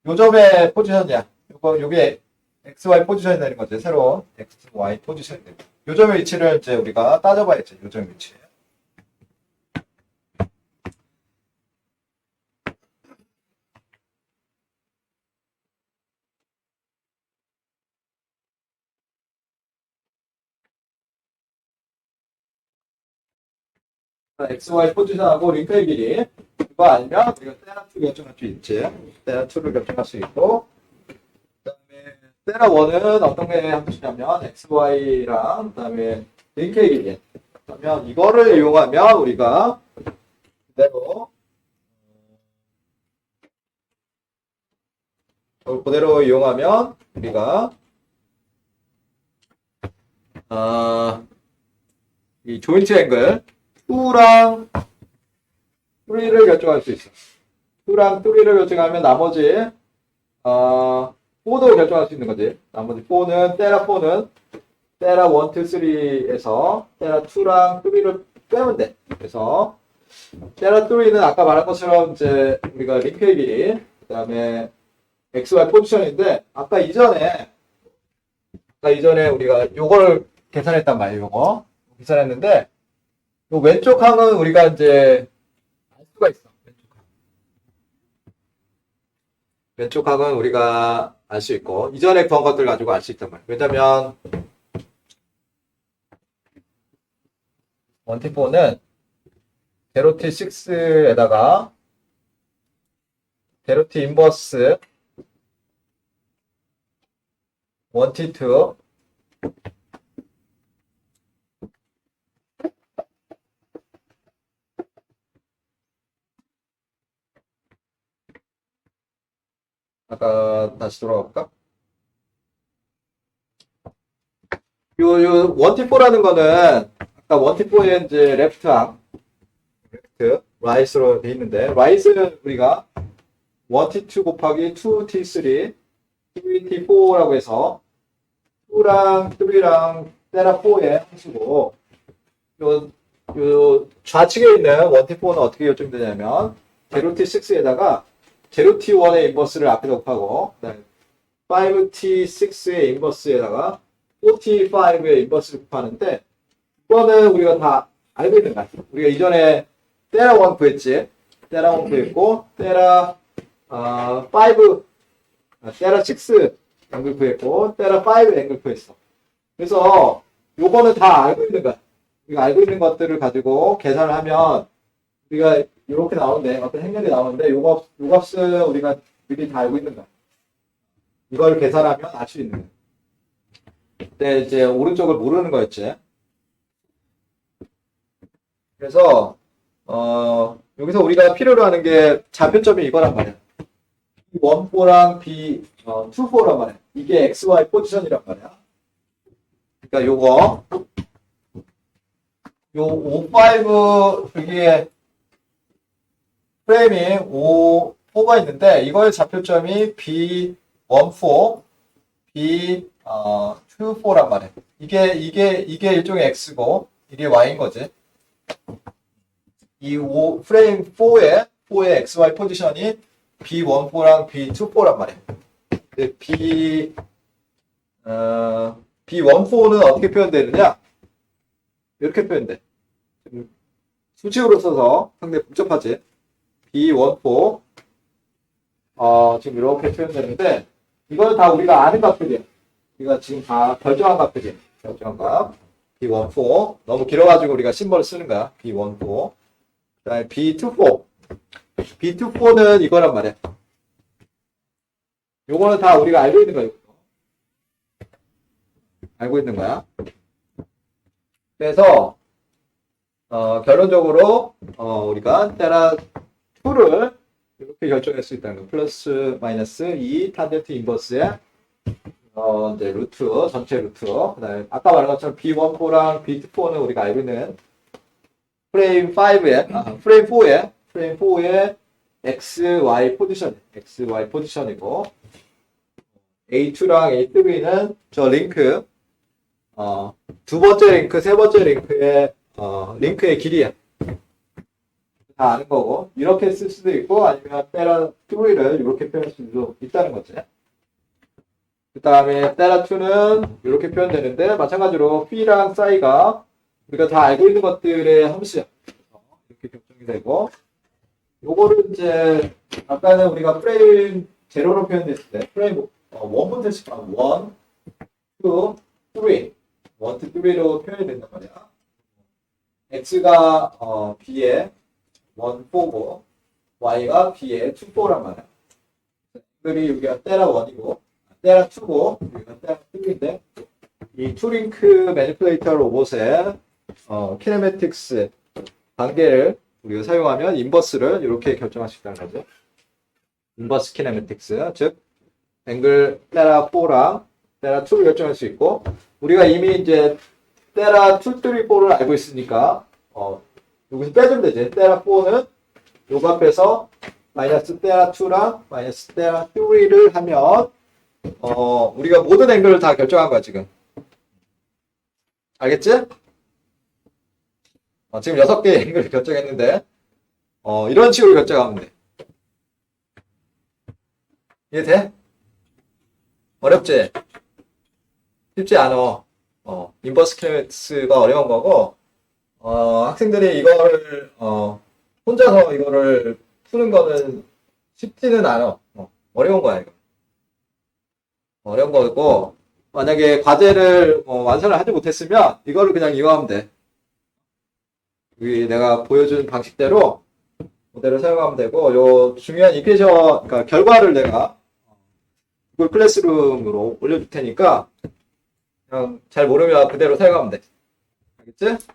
요점의 포지션이야. 요게 XY 포지션이 되는 거지. 새로운 XY 포지션이 되고. 요점의 위치를 이제 우리가 따져봐야지. 요점 위치. XY 포지션하고 링크의 길이 이거 아니면 우리가 테라2 결정할 수 있지. 테라2를 결정할 수 있고 그 다음에 테라1은 어떤 게 할 것이냐면 XY랑 그 다음에 링크의 길이 그러면 이거를 이용하면 우리가 그대로 이용하면 우리가 이 조인트 앵글 2랑 3를 결정할 수 있어. 2랑 3를 결정하면 나머지 4도 결정할 수 있는 거지. 나머지 4는 테라 1, 2, 3에서 테라 2랑 3를 빼면 돼. 그래서 테라 3는 아까 말한 것처럼 이제 우리가 링크의 길이, 그 다음에 XY 포지션인데 아까 이전에 우리가 요걸 계산했단 말이에요. 요거 계산했는데 요 왼쪽 항은 우리가 이제 알 수가 있어. 왼쪽 항은 우리가 알 수 있고 이전에 구한 것들 가지고 알 수 있단 말이에요. 왜냐면 원티4는 제로T6에다가 제로T 인버스 원티2 아까 다시 돌아갈까? 요 원티4라는 거는 아까 원티4의 이제 레프트 항 라이스로 돼 있는데 라이스는 우리가 1t2 곱하기 2t3 2t4라고 해서 2랑 3랑 테라 4의 함수고 요 좌측에 있는 1t4는 어떻게 결정되냐면 제로T6에다가 제로T1의 인버스를 앞에다 곱하고 그다음에 5t6의 인버스에다가 4t5의 인버스를 곱하는데 이거는 우리가 다 알고 있는 거야. 우리가 이전에 테라 1 구했지. 테라 1 구했고 테라 5 테라 6 앵글 구했고 테라 5 앵글 구했어. 그래서 요거는 다 알고 있는 거야. 우리가 알고 있는 것들을 가지고 계산을 하면 우리가 이렇게 나오는데 어떤 행렬이 나오는데 요 값은 우리가 미리 다 알고 있는 거야. 이걸 계산하면 알 수 있는 거야. 근데 이제 오른쪽을 모르는 거였지. 그래서 여기서 우리가 필요로 하는 게 좌표점이 이거란 말이야. B14랑 B24란 말이야. 이게 XY 포지션이란 말이야. 그러니까 요거 요 55 여기에 프레임이 4가 있는데 이거의 좌표점이 B14, B24란 말이야. 이게 일종의 X고 이게 Y인 거지. 이 프레임 4의 XY 포지션이 B14랑 B24란 말이야. B14는 어떻게 표현되느냐? 이렇게 표현돼. 수직으로 써서 상당히 복잡하지. B14 지금 이렇게 표현되는데 이거는 다 우리가 아는 값들이야. 우리가 지금 다 결정한 값들이야. 결정한 값. B14 너무 길어가지고 우리가 심벌을 쓰는 거야. B14 그 다음에 B24 B24는 이거란 말이야. 요거는 다 우리가 알고 있는 거야. 알고 있는 거야. 그래서 결론적으로 우리가 테라 2를 이렇게 결정할 수 있다는 거. 플러스 마이너스 2 탄젠트 인버스의 이제 루트 전체 루트. 그다음에 아까 말한 것처럼 B14랑 B24는 우리가 알고 있는 프레임 4의 XY 포지션이고 A2랑 A3는 저 링크 두 번째 링크, 세 번째 링크의 링크의 길이야. 다 아는 거고 이렇게 쓸 수도 있고 아니면 테라 3를 이렇게 표현할 수도 있다는 거지. 그 다음에 테라 2는 이렇게 표현되는데 마찬가지로 B랑 사이가 우리가 다 알고 있는 것들의 함수야. 이렇게 결정이 되고 요거를 이제 아까는 우리가 프레임 제로로 표현됐을 때 프레임 1부터 시작 1, 2, 3 1, 2, 3로 표현이 된단 말이야. X가 B의 1, 4고 Y가 B의 2, 4란 말이야. 앵글이 여기가 테라 1이고 테라 2고 여기가 테라 3인데 이 투링크 매니플레이터 로봇의 키네매틱스 단계를 우리가 사용하면 인버스를 이렇게 결정할 수 있다는 거죠. 인버스 키네매틱스, 즉 앵글 테라 4랑 테라 2를 결정할 수 있고 우리가 이미 이제 테라 2, 3, 4를 알고 있으니까 여기서 빼주면 되지. 테라 4는 요 값에서 마이너스 테라 2랑 마이너스 테라 3를 하면 우리가 모든 앵글을 다 결정한 거야 지금. 알겠지? 지금 6개의 앵글을 결정했는데, 이런 식으로 결정하면 돼. 이해돼? 어렵지? 쉽지 않아. 인버스 키네틱스가 어려운 거고, 학생들이 이거를, 혼자서 이거를 푸는 거는 쉽지는 않아. 어려운 거야, 이거. 어려운 거고, 만약에 과제를 완성을 하지 못했으면 이거를 그냥 이용하면 돼. 여기 내가 보여준 방식대로 그대로 사용하면 되고, 요 중요한 이퀘이션, 그러니까 결과를 내가 구글 클래스룸으로 올려줄 테니까 그냥 잘 모르면 그대로 사용하면 돼. 알겠지?